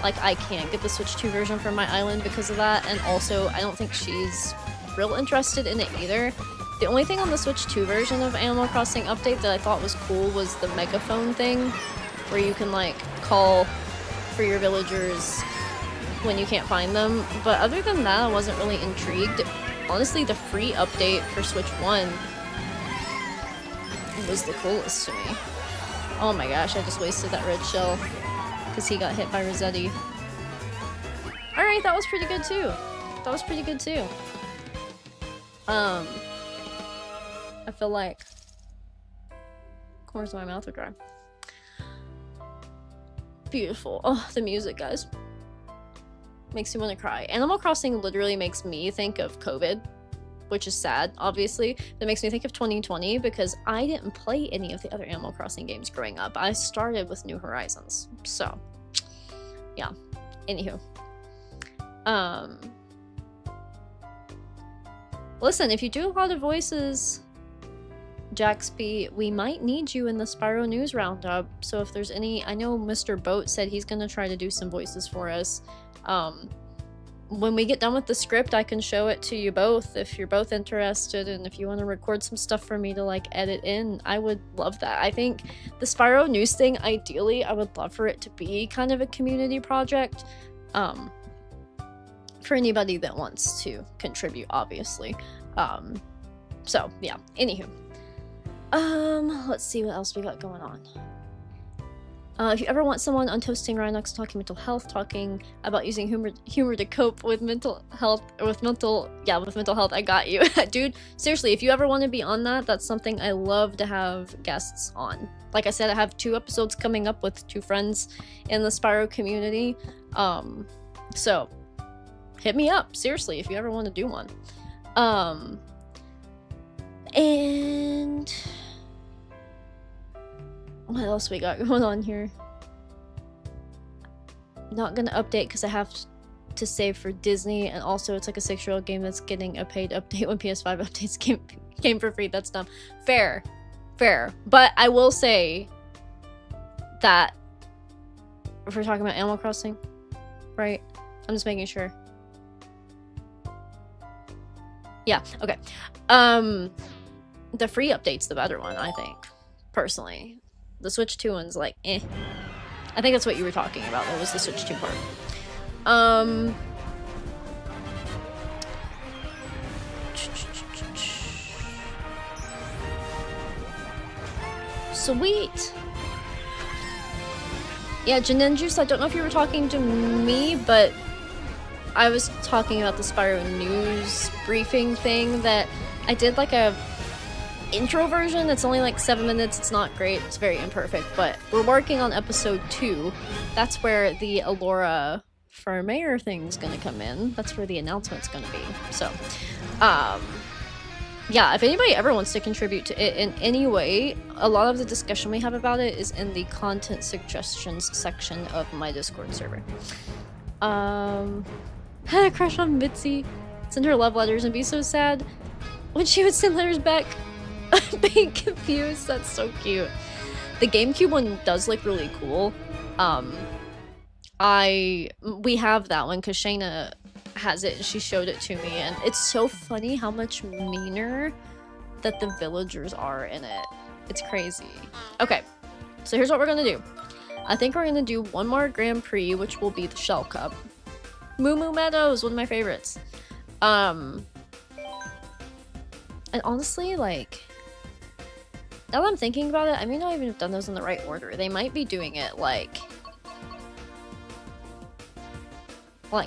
like, I can't get the Switch 2 version for my island because of that, and also I don't think she's real interested in it either. The only thing on the Switch 2 version of Animal Crossing update that I thought was cool was the megaphone thing, where you can, like, call for your villagers when you can't find them, but other than that, I wasn't really intrigued. Honestly, the free update for Switch 1 was the coolest to me. Oh my gosh, I just wasted that red shell because he got hit by Rossetti. Alright, that was pretty good too. That was pretty good too. I feel like corners of my mouth are dry. Beautiful. Oh, the music, guys. Makes me want to cry. Animal Crossing literally makes me think of COVID, which is sad, obviously. That makes me think of 2020 because I didn't play any of the other Animal Crossing games growing up. I started with New Horizons. So, yeah. Anywho. Listen, if you do a lot of voices, Jaxby, we might need you in the Spyro News Roundup. So if there's any, I know Mr. Boat said he's gonna try to do some voices for us. When we get done with the script, I can show it to you both if you're both interested, and if you want to record some stuff for me to, like, edit in, I would love that. I think the Spyro News thing, ideally, I would love for it to be kind of a community project, for anybody that wants to contribute, obviously. So, yeah, anywho. Let's see what else we got going on. If you ever want someone on Toasting Rhinox talking mental health, talking about using humor to cope with mental health, with mental health, I got you. Dude, seriously, if you ever want to be on that, that's something I love to have guests on. Like I said, I have 2 episodes coming up with 2 friends in the Spyro community. So hit me up, seriously, if you ever want to do one. And what else we got going on here? Not gonna update because I have to save for Disney, and also it's like a 6-year-old game that's getting a paid update when PS5 updates came for free. That's dumb. Fair. But I will say that If we're talking about Animal Crossing, right? I'm just making sure. Yeah, okay. The free update's the better one, I think, personally. The Switch 2 one's like, eh. I think that's what you were talking about, that was the Switch 2 part. Sweet! Yeah, Juice, I don't know if you were talking to me, but I was talking about the Spyro news briefing thing that I did like a intro version. It's only like 7 minutes. It's not great. It's very imperfect, but we're working on episode 2. That's where the Alora for mayor thing's gonna come in. That's where the announcement's gonna be. So, yeah, if anybody ever wants to contribute to it in any way, a lot of the discussion we have about it is in the content suggestions section of my Discord server. Had a crush on Mitzi. Send her love letters and be so sad when she would send letters back. Being confused. That's so cute. The GameCube one does look really cool. We have that one because Shayna has it and she showed it to me, and it's so funny how much meaner that the villagers are in it. It's crazy. Okay, so here's what we're gonna do. I think we're gonna do one more Grand Prix, which will be the Shell Cup. Moo Moo Meadows, one of my favorites. And honestly, like, now that I'm thinking about it, I may not even have done those in the right order. They might be doing it like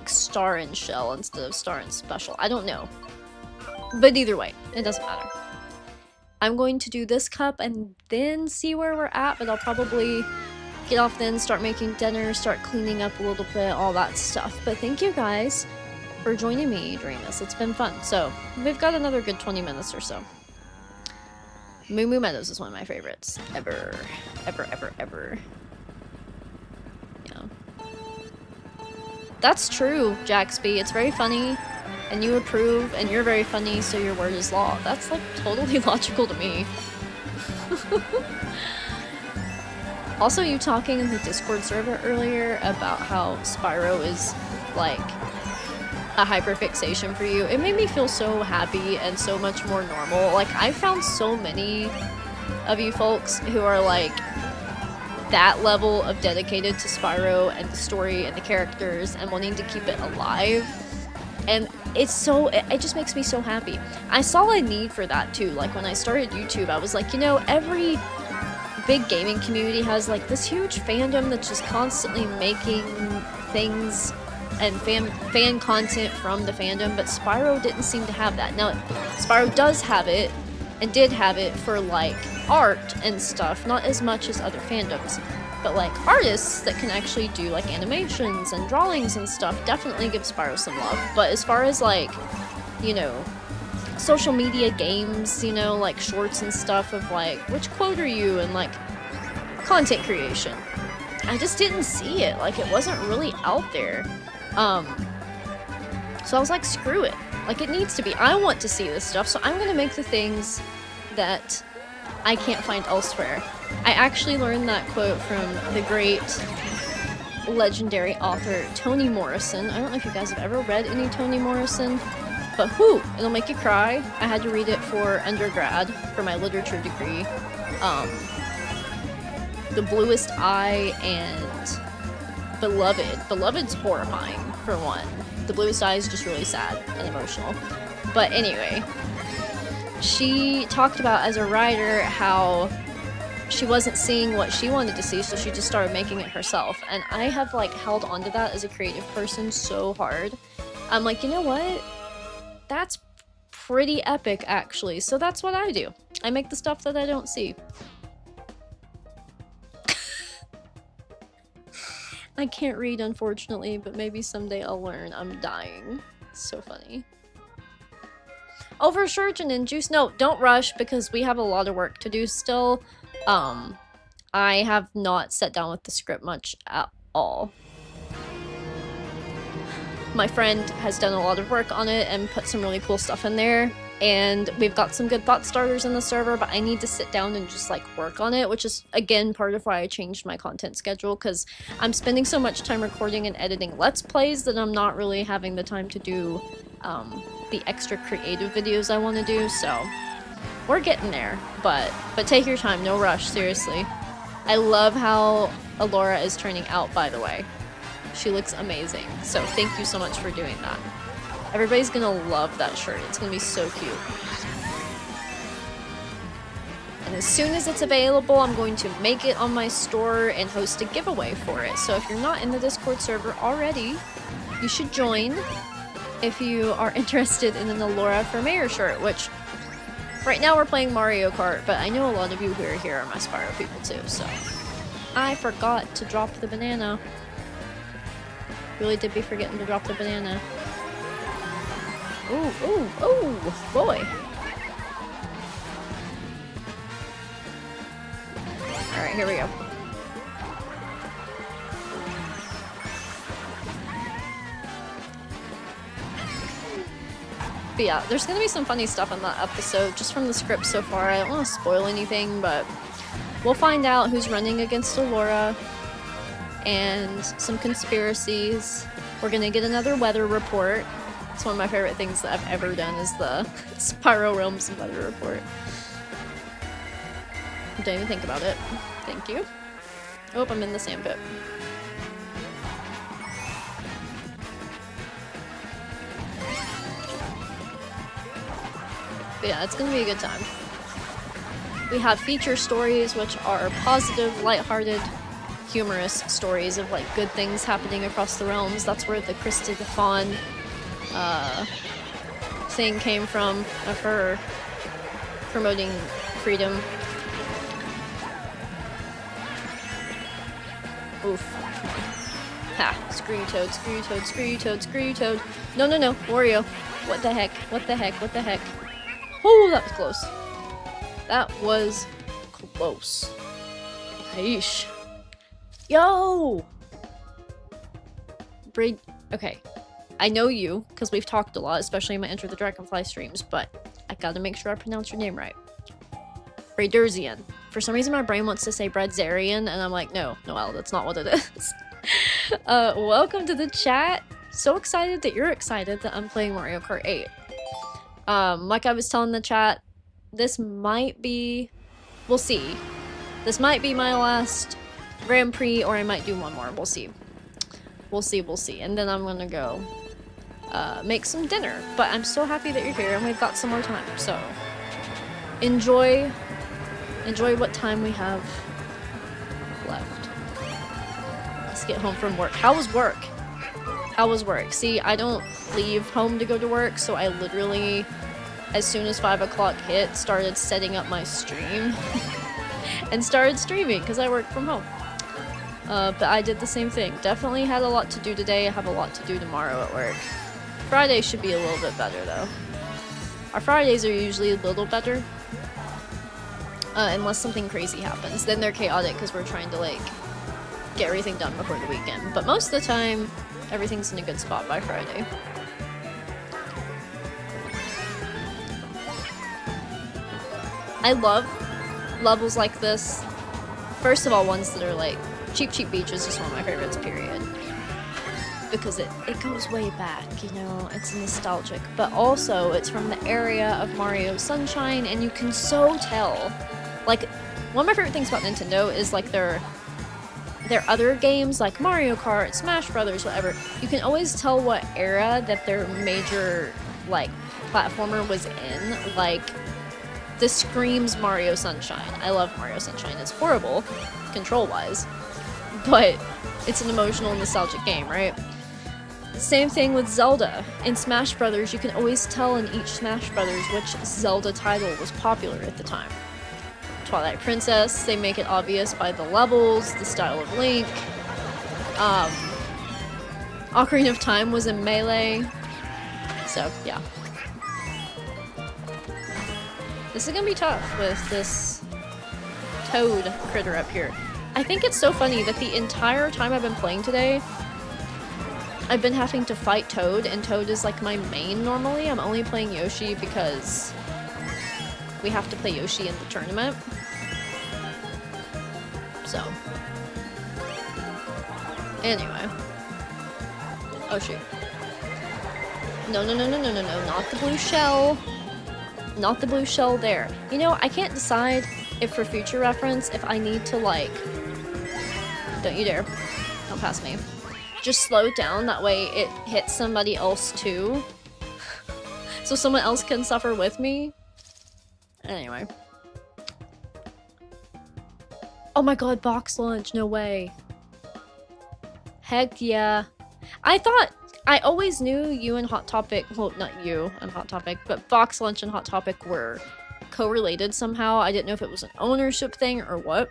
Star and Shell instead of Star and Special. I don't know. But either way, it doesn't matter. I'm going to do this cup and then see where we're at, but I'll probably get off then, start making dinner, start cleaning up a little bit, all that stuff. But thank you guys for joining me during this. It's been fun. So, we've got another good 20 minutes or so. Moo Moo Meadows is one of my favorites. Ever. Ever, ever, ever. Yeah. That's true, Jaxby. It's very funny, and you approve, and you're very funny, so your word is law. That's, like, totally logical to me. Also, you talking in the Discord server earlier about how Spyro is, like, a hyperfixation for you. It made me feel so happy and so much more normal. Like, I found so many of you folks who are, like, that level of dedicated to Spyro and the story and the characters and wanting to keep it alive. And it's so, it just makes me so happy. I saw a need for that too. Like, when I started YouTube, I was like, you know, every big gaming community has like this huge fandom that's just constantly making things and fan content from the fandom, but Spyro didn't seem to have that. Now, Spyro does have it, and did have it for like art and stuff, not as much as other fandoms, but like artists that can actually do like animations and drawings and stuff definitely give Spyro some love. But as far as like, you know, social media games, you know, like shorts and stuff of like, which quote are you, and like content creation, I just didn't see it. Like, it wasn't really out there. So I was like, screw it. Like, it needs to be. I want to see this stuff, so I'm gonna make the things that I can't find elsewhere. I actually learned that quote from the great legendary author Toni Morrison. I don't know if you guys have ever read any Toni Morrison, but whew, it'll make you cry. I had to read it for undergrad for my literature degree. The Bluest Eye and Beloved. Beloved's horrifying, for one. The Bluest Eye is just really sad and emotional. But anyway, she talked about as a writer how she wasn't seeing what she wanted to see, so she just started making it herself. And I have like held onto that as a creative person so hard. I'm like, you know what? That's pretty epic, actually. So that's what I do. I make the stuff that I don't see. I can't read, unfortunately, but maybe someday I'll learn. I'm dying. It's so funny. Oh, for sure, Janin Juice. No, don't rush, because we have a lot of work to do still. I have not sat down with the script much at all. My friend has done a lot of work on it and put some really cool stuff in there, and we've got some good thought starters in the server, but I need to sit down and just like work on it, which is again part of why I changed my content schedule, because I'm spending so much time recording and editing Let's Plays that I'm not really having the time to do the extra creative videos I want to do, so we're getting there, but take your time, no rush, seriously. I love how Alora is turning out, by the way. She looks amazing, so thank you so much for doing that. Everybody's gonna love that shirt. It's gonna be so cute. And as soon as it's available, I'm going to make it on my store and host a giveaway for it. So if you're not in the Discord server already, you should join if you are interested in an Alora for Mayor shirt, which right now we're playing Mario Kart, but I know a lot of you who are here are my Spyro people too, so. I forgot to drop the banana. Really did be forgetting to drop the banana. Ooh, ooh, ooh, boy. Alright, here we go. But yeah, there's gonna be some funny stuff in that episode, just from the script so far. I don't want to spoil anything, but we'll find out who's running against Alora, and some conspiracies. We're gonna get another weather report. It's one of my favorite things that I've ever done, is the Spyro Realms weather report. Don't even think about it. Thank you. Oh, I'm in the sand pit. But yeah, it's gonna be a good time. We have feature stories, which are positive, lighthearted, humorous stories of like good things happening across the realms. That's where the Krista the Fawn thing came from, of her promoting freedom. Oof. Ha! Screw you, Toad, screw you, Toad, screw you, Toad, screw you, Toad. No, no, no, Wario. What the heck? What the heck? What the heck? Oh, that was close. That was close. Yeesh. Yo! Braid. Okay. I know you, because we've talked a lot, especially in my Enter the Dragonfly streams, but I gotta make sure I pronounce your name right. Braderzian. For some reason my brain wants to say Bradzarian, and I'm like, no, Noelle, that's not what it is. Welcome to the chat. So excited that you're excited that I'm playing Mario Kart 8. Like I was telling the chat, this might be... we'll see. This might be my last Grand Prix, or I might do one more. We'll see. We'll see, we'll see. And then I'm gonna go make some dinner. But I'm so happy that you're here, and we've got some more time, so enjoy what time we have left. Let's get home from work. How was work? How was work? See, I don't leave home to go to work, so I literally, as soon as 5 o'clock hit, started setting up my stream and started streaming because I work from home. But I did the same thing. Definitely had a lot to do today. I have a lot to do tomorrow at work. Friday should be a little bit better though. Our Fridays are usually a little better. Unless something crazy happens. Then they're chaotic because we're trying to like get everything done before the weekend. But most of the time, everything's in a good spot by Friday. I love levels like this. First of all, ones that are like Cheap Cheap Beach is just one of my favorites, period. Because it goes way back, you know, it's nostalgic. But also, it's from the area of Mario Sunshine, and you can so tell. Like, one of my favorite things about Nintendo is like their other games, like Mario Kart, Smash Brothers, whatever. You can always tell what era that their major, like, platformer was in. Like, this screams Mario Sunshine. I love Mario Sunshine. It's horrible, control-wise, but it's an emotional, nostalgic game, right? Same thing with Zelda. In Smash Brothers, you can always tell in each Smash Brothers which Zelda title was popular at the time. Twilight Princess, they make it obvious by the levels, the style of Link. Ocarina of Time was in Melee. So, yeah. This is gonna be tough with this toad critter up here. I think it's so funny that the entire time I've been playing today, I've been having to fight Toad, and Toad is like my main normally. I'm only playing Yoshi because we have to play Yoshi in the tournament. So. Anyway. Oh shoot. No, no, no, no, no, no, no, not the blue shell. Not the blue shell there. You know, I can't decide if for future reference, if I need to like... Don't you dare. Don't pass me. Just slow it down, that way it hits somebody else too. So someone else can suffer with me. Anyway. Oh my god, box lunch, no way. Heck yeah. I always knew you and Hot Topic, well, not you and Hot Topic, but Box Lunch and Hot Topic were correlated somehow. I didn't know if it was an ownership thing or what.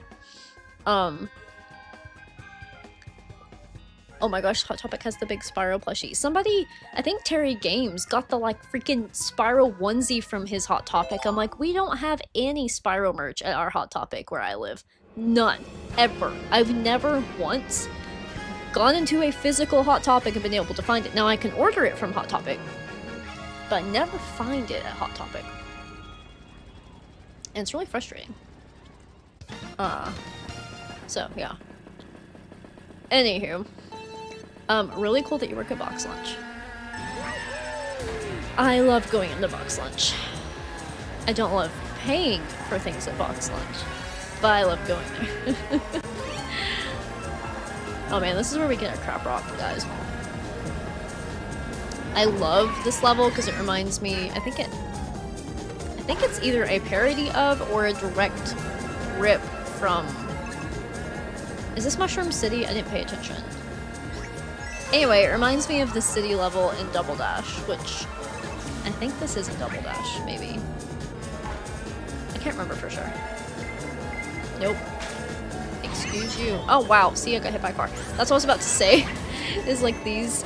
Oh my gosh, Hot Topic has the big Spyro plushie. Somebody, I think Terry Games, got the like freaking Spyro onesie from his Hot Topic. I'm like, we don't have any Spyro merch at our Hot Topic where I live. None. Ever. I've never once gone into a physical Hot Topic and been able to find it. Now I can order it from Hot Topic, but I never find it at Hot Topic. And it's really frustrating. So yeah. Anywho. Really cool that you work at Box Lunch. I love going into Box Lunch. I don't love paying for things at Box Lunch, but I love going there. Oh man, this is where we get our crap rock, guys. I love this level because it reminds me, I think it's either a parody of or a direct rip from... Is this Mushroom City? I didn't pay attention. Anyway, it reminds me of the city level in Double Dash, which I think this is in Double Dash, maybe. I can't remember for sure. Nope. Excuse you. Oh wow, see, I got hit by a car. That's what I was about to say. Is like these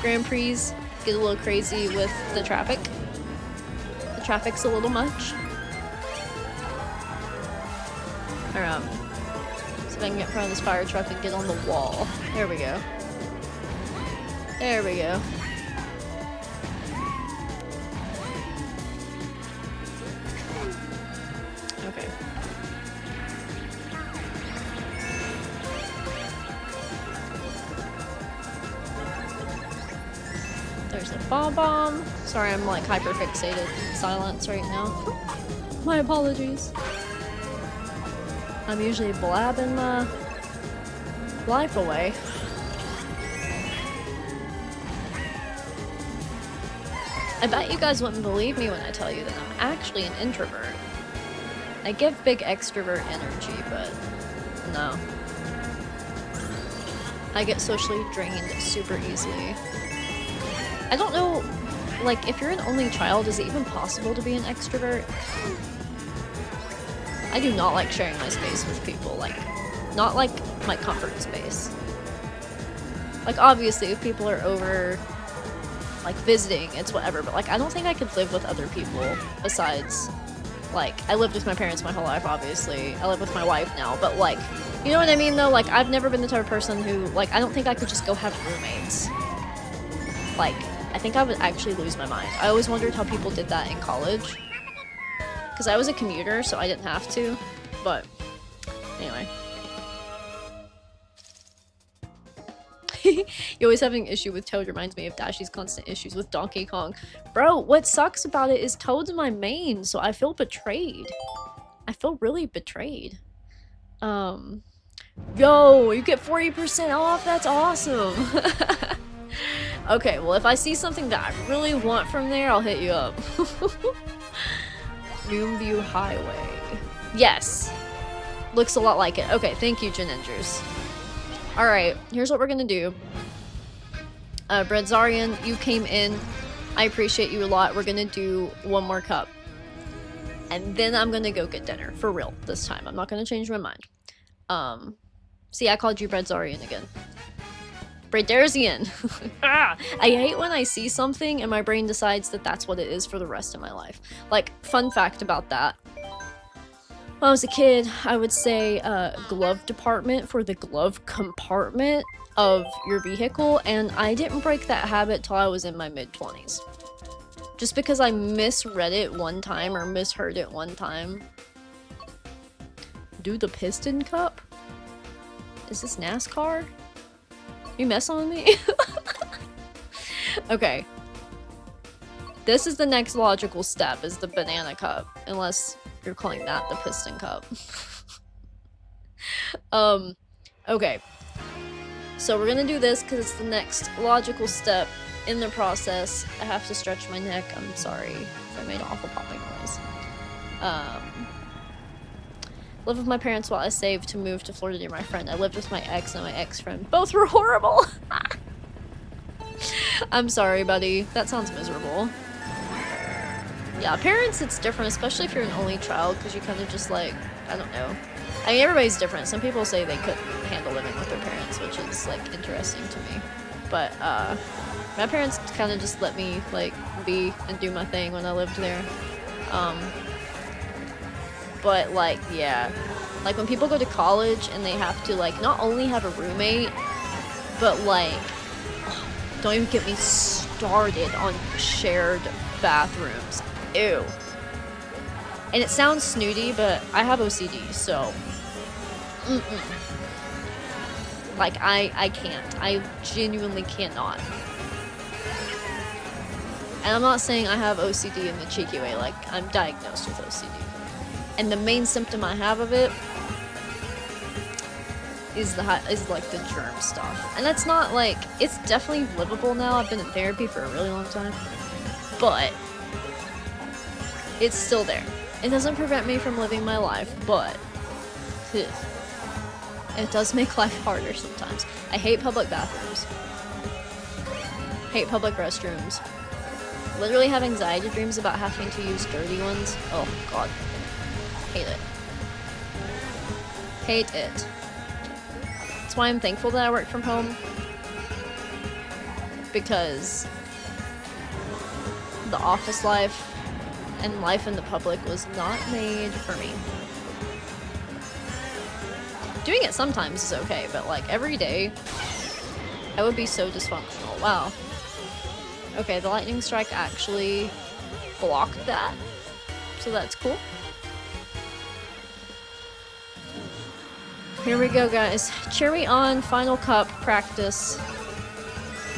Grand Prix get a little crazy with the traffic. The traffic's a little much. Alright. See if I can get in front of this fire truck and get on the wall. There we go. There we go. Okay. There's the bomb. Sorry, I'm like hyper fixated in silence right now. My apologies. I'm usually blabbing my life away. I bet you guys wouldn't believe me when I tell you that I'm actually an introvert. I give big extrovert energy, but no. I get socially drained super easily. I don't know, like, if you're an only child, is it even possible to be an extrovert? I do not like sharing my space with people, like, not like my comfort space. Like, obviously, if people are over, like, visiting, it's whatever, but, like, I don't think I could live with other people besides, like, I lived with my parents my whole life, obviously. I live with my wife now, but, like, you know what I mean, though? Like, I've never been the type of person who, like, I don't think I could just go have roommates. Like, I think I would actually lose my mind. I always wondered how people did that in college. Because I was a commuter, so I didn't have to. But, anyway. You always having an issue with Toad reminds me of Dashy's constant issues with Donkey Kong. Bro, what sucks about it is Toad's my main, so I feel betrayed. I feel really betrayed. Yo, you get 40% off? That's awesome! Okay, well, if I see something that I really want from there, I'll hit you up. Noomview Highway. Yes. Looks a lot like it. Okay, thank you, Geningers. Alright, here's what we're gonna do. Bredzarian, you came in. I appreciate you a lot. We're gonna do one more cup. And then I'm gonna go get dinner. For real, this time. I'm not gonna change my mind. See, I called you Bredzarian again. Bredersian. I hate when I see something and my brain decides that that's what it is for the rest of my life. Like, fun fact about that. When I was a kid, I would say glove department for the glove compartment of your vehicle, and I didn't break that habit till I was in my mid-20s. Just because I misread it one time or misheard it one time. Do the piston cup? Is this NASCAR? You messing with me? Okay. This is the next logical step, is the banana cup. Unless you're calling that the piston cup. Okay. So we're gonna do this because it's the next logical step in the process. I have to stretch my neck. I'm sorry if I made an awful popping noise. Lived with my parents while I saved to move to Florida near my friend. I lived with my ex and my ex-friend. Both were horrible! I'm sorry, buddy. That sounds miserable. Yeah, parents, it's different, especially if you're an only child, because you kind of just, like, I don't know. I mean, everybody's different. Some people say they couldn't handle living with their parents, which is, like, interesting to me. But, my parents kind of just let me, like, be and do my thing when I lived there. But, like, yeah. Like, when people go to college and they have to, like, not only have a roommate, but, like, don't even get me started on shared bathrooms. Ew. And it sounds snooty, but I have OCD, so... Like, I can't. I genuinely cannot. And I'm not saying I have OCD in the cheeky way, like, I'm diagnosed with OCD. And the main symptom I have of it is like the germ stuff. And that's not like, it's definitely livable now. I've been in therapy for a really long time. But it's still there. It doesn't prevent me from living my life, but it does make life harder sometimes. I hate public bathrooms. Hate public restrooms. Literally have anxiety dreams about having to use dirty ones. Oh god. Hate it. Hate it. That's why I'm thankful that I work from home. Because the office life and life in the public was not made for me. Doing it sometimes is okay, but like every day, I would be so dysfunctional. Wow. Okay, the lightning strike actually blocked that, so that's cool. Here we go, guys. Cheer me on, final cup, practice.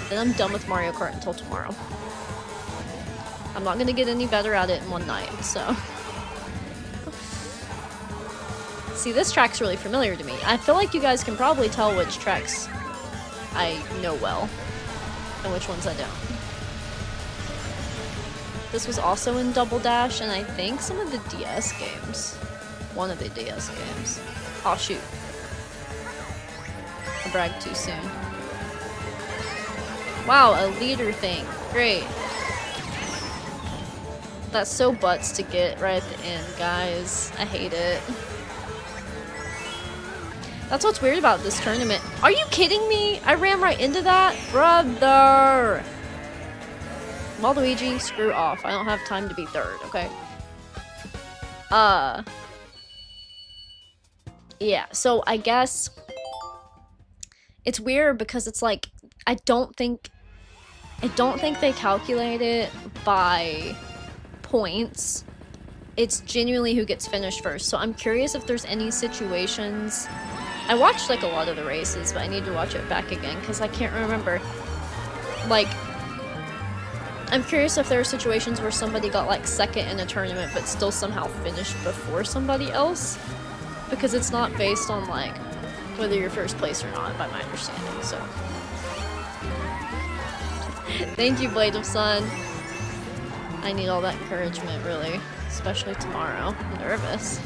Then I'm done with Mario Kart until tomorrow. I'm not gonna get any better at it in one night, so... See, this track's really familiar to me. I feel like you guys can probably tell which tracks I know well, and which ones I don't. This was also in Double Dash, and I think some of the DS games. One of the DS games. Oh, shoot. I bragged too soon. Wow, a leader thing. Great. That's so butts to get right at the end, guys. I hate it. That's what's weird about this tournament. Are you kidding me? I ran right into that? Brother! Waluigi, screw off. I don't have time to be third, okay? Yeah, so I guess... It's weird because it's like, I don't think they calculate it by points. It's genuinely who gets finished first. So I'm curious if there's any situations... I watched like a lot of the races, but I need to watch it back again because I can't remember. Like, I'm curious if there are situations where somebody got like second in a tournament but still somehow finished before somebody else. Because it's not based on like whether you're first place or not, by my understanding, so. Thank you, Blade of Sun. I need all that encouragement, really. Especially tomorrow. I'm nervous.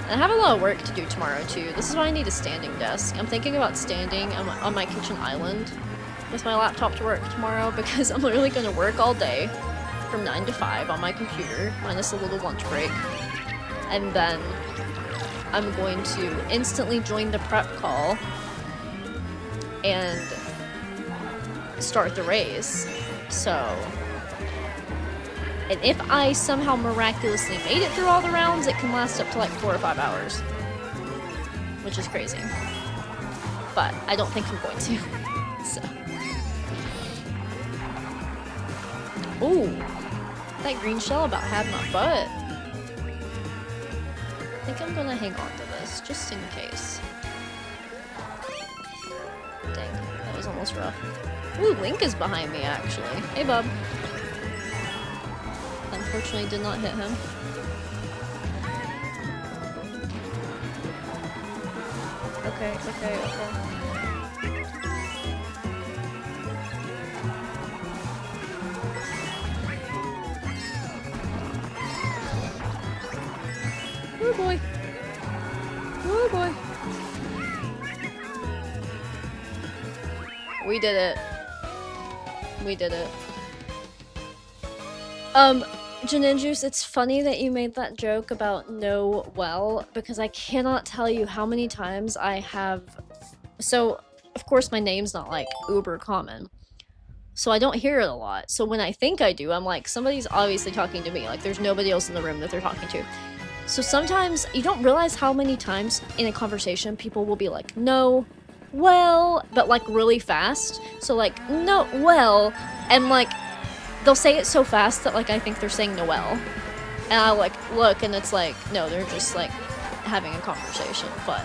And I have a lot of work to do tomorrow, too. This is why I need a standing desk. I'm thinking about standing on my kitchen island with my laptop to work tomorrow because I'm literally going to work all day from 9 to 5 on my computer, minus a little lunch break. And then I'm going to instantly join the prep call and start the race. So And if I somehow miraculously made it through all the rounds, it can last up to like 4 or 5 hours. Which is crazy. But I don't think I'm going to. So. Ooh. That green shell about had my butt. I think I'm gonna hang on to this, just in case. Dang, that was almost rough. Ooh, Link is behind me, actually. Hey, bub. Unfortunately, did not hit him. Okay. Oh boy. Oh boy. We did it. We did it. Janinjuice, it's funny that you made that joke about no well, because I cannot tell you how many times I have... So, of course my name's not like uber common. So I don't hear it a lot. So when I think I do, I'm like, somebody's obviously talking to me. Like there's nobody else in the room that they're talking to. So sometimes you don't realize how many times in a conversation people will be like, no, well, but like really fast. So like, no, well, and like, they'll say it so fast that like I think they're saying Noel. And I like look and it's like, no, they're just like having a conversation, but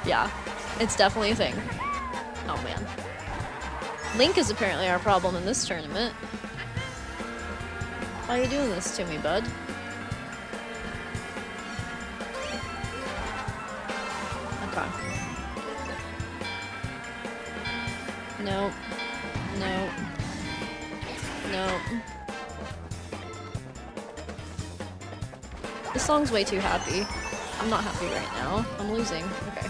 yeah, it's definitely a thing. Oh man. Link is apparently our problem in this tournament. Why are you doing this to me, bud? Okay. No. No. No. This song's way too happy. I'm not happy right now. I'm losing. Okay.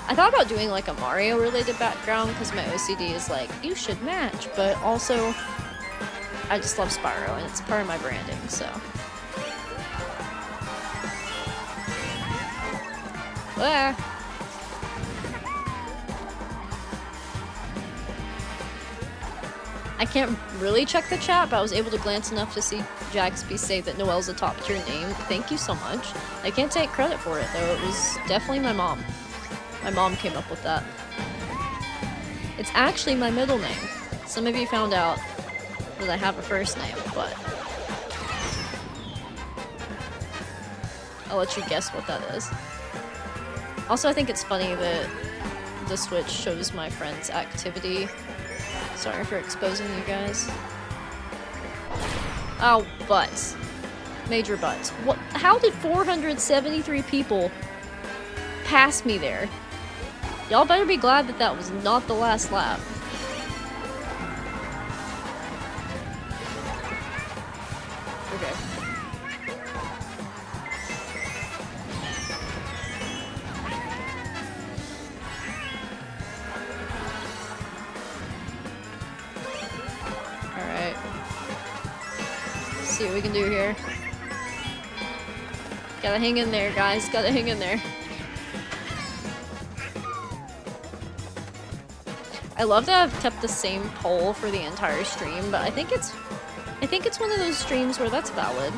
I thought about doing like a Mario related background because my OCD is like, you should match, but also I just love Spyro and it's part of my branding, so. Ah. I can't really check the chat, but I was able to glance enough to see Jaxby say that Noelle's a top tier name. Thank you so much. I can't take credit for it though, it was definitely my mom. My mom came up with that. It's actually my middle name. Some of you found out that I have a first name, but I'll let you guess what that is. Also, I think it's funny that the Switch shows my friend's activity. Sorry for exposing you guys. Oh, but. Major but. What? How did 473 people pass me there? Y'all better be glad that that was not the last lap. Okay. Alright. See what we can do here. Gotta hang in there, guys. Gotta hang in there. I love that I've kept the same poll for the entire stream, but I think it's one of those streams where that's valid.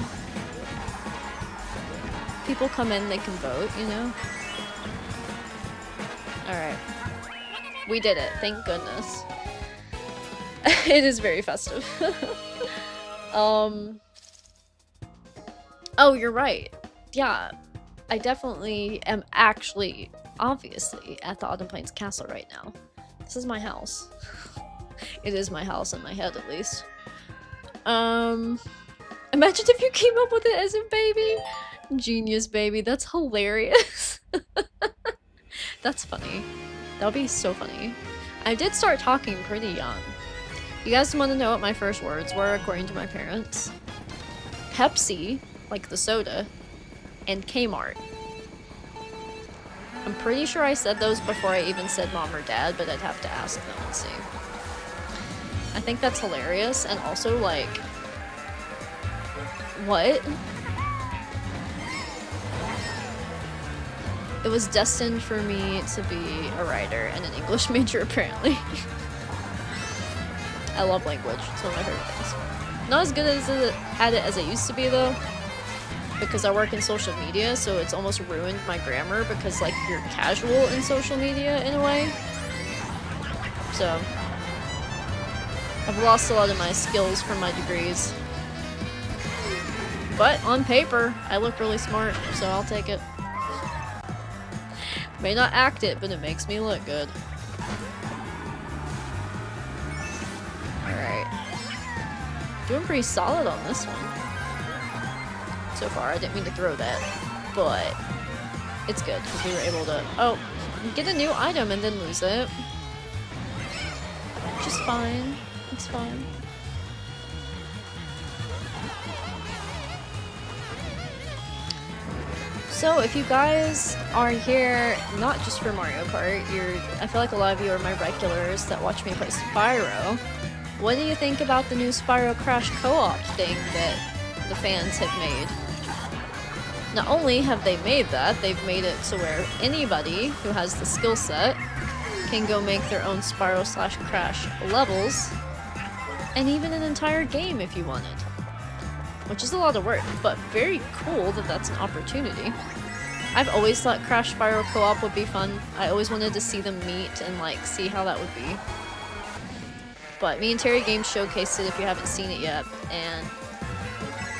People come in, they can vote, you know? Alright. We did it, thank goodness. It is very festive. Oh, you're right. Yeah, I definitely am actually, obviously, at the Autumn Plains Castle right now. This is my house. It is my house in my head, at least. Imagine if you came up with it as a baby. Genius, baby. That's hilarious. That's funny. That would be so funny. I did start talking pretty young. You guys want to know what my first words were, according to my parents? Pepsi, like the soda, and Kmart. I'm pretty sure I said those before I even said mom or dad, but I'd have to ask them and see. I think that's hilarious, and also, like... What? It was destined for me to be a writer and an English major, apparently. I love language. It's one of my favorite things. Not as good at it as I used to be, though, because I work in social media, so it's almost ruined my grammar because, like, you're casual in social media in a way. So, I've lost a lot of my skills from my degrees. But on paper, I look really smart, so I'll take it. May not act it, but it makes me look good. Alright. Doing pretty solid on this one. So far, I didn't mean to throw that, but it's good, because we were able to, get a new item and then lose it. Which is fine. It's fine. So if you guys are here not just for Mario Kart, I feel like a lot of you are my regulars that watch me play Spyro. What do you think about the new Spyro Crash co-op thing that the fans have made? Not only have they made that, they've made it so where anybody who has the skill set can go make their own Spyro/Crash levels, and even an entire game if you wanted. Which is a lot of work, but very cool that that's an opportunity. I've always thought Crash Spyro co-op would be fun. I always wanted to see them meet and like see how that would be. But me and Terry Games showcased it if you haven't seen it yet, and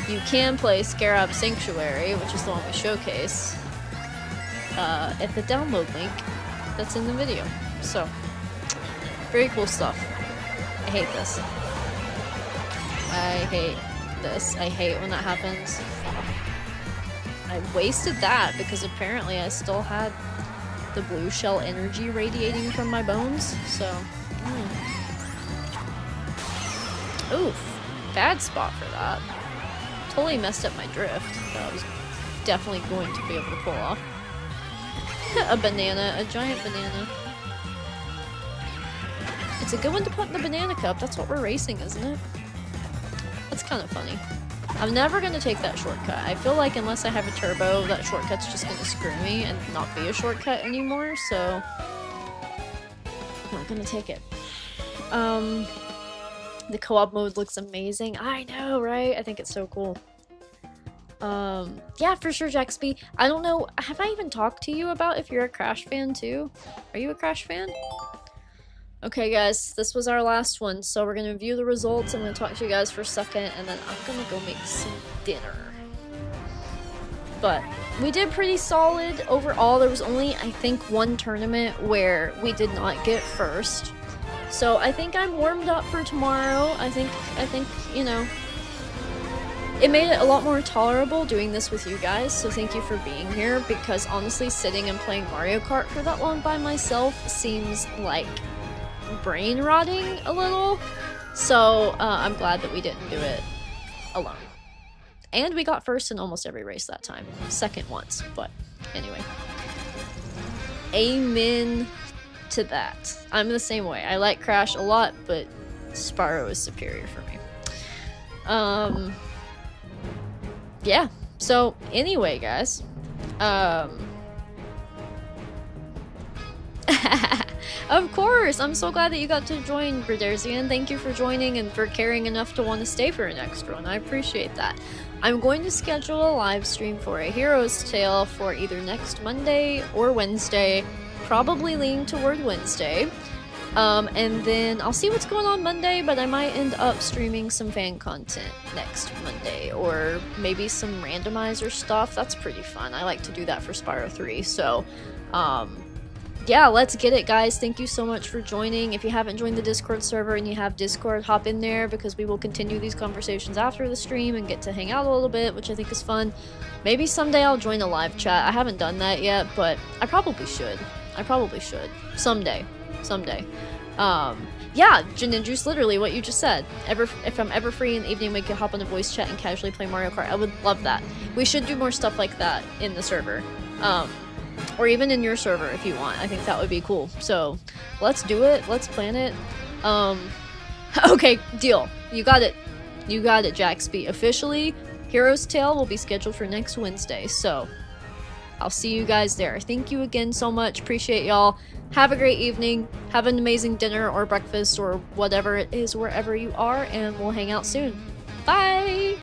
you can play Scarab Sanctuary, which is the one we showcase, at the download link that's in the video. So, very cool stuff. I hate this. I hate this. I hate when that happens. I wasted that because apparently I still had the blue shell energy radiating from my bones, so... Oof. Bad spot for that. Totally messed up my drift that I was definitely going to be able to pull off. A banana. A giant banana. It's a good one to put in the banana cup. That's what we're racing, isn't it? That's kind of funny. I'm never going to take that shortcut. I feel like unless I have a turbo, that shortcut's just going to screw me and not be a shortcut anymore, so... I'm not going to take it. The co-op mode looks amazing. I know, right? I think it's so cool. Yeah, for sure, Jaxby. I don't know, have I even talked to you about if you're a Crash fan too? Are you a Crash fan? Okay, guys, this was our last one, so we're gonna review the results. I'm gonna talk to you guys for a second, and then I'm gonna go make some dinner. But we did pretty solid overall. There was only, I think, one tournament where we did not get first. So I think I'm warmed up for tomorrow. I think, you know, it made it a lot more tolerable doing this with you guys, so thank you for being here, because honestly, sitting and playing Mario Kart for that long by myself seems like brain rotting a little. So I'm glad that we didn't do it alone. And we got first in almost every race that time. Second once, but anyway. Amen to that. I'm the same way. I like Crash a lot, but Spyro is superior for me. Yeah. So anyway, guys. Of course! I'm so glad that you got to join, Braderzian. Thank you for joining and for caring enough to want to stay for an extra one. I appreciate that. I'm going to schedule a live stream for A Hero's Tale for either next Monday or Wednesday. Probably leaning toward Wednesday. And then I'll see what's going on Monday, but I might end up streaming some fan content next Monday, or maybe some randomizer stuff. That's pretty fun. I like to do that for Spyro 3, so, yeah, let's get it, guys. Thank you so much for joining. If you haven't joined the Discord server and you have Discord, hop in there, because we will continue these conversations after the stream and get to hang out a little bit, which I think is fun. Maybe someday I'll join a live chat. I haven't done that yet, but I probably should. Someday. Yeah, Gin and Juice, literally what you just said. If I'm ever free in the evening, we could hop on a voice chat and casually play Mario Kart. I would love that. We should do more stuff like that in the server. Or even in your server if you want. I think that would be cool. So, let's do it. Let's plan it. Okay, deal. You got it. You got it, Jaxby. Officially, Hero's Tale will be scheduled for next Wednesday. So, I'll see you guys there. Thank you again so much. Appreciate y'all. Have a great evening. Have an amazing dinner or breakfast or whatever it is wherever you are, and we'll hang out soon. Bye!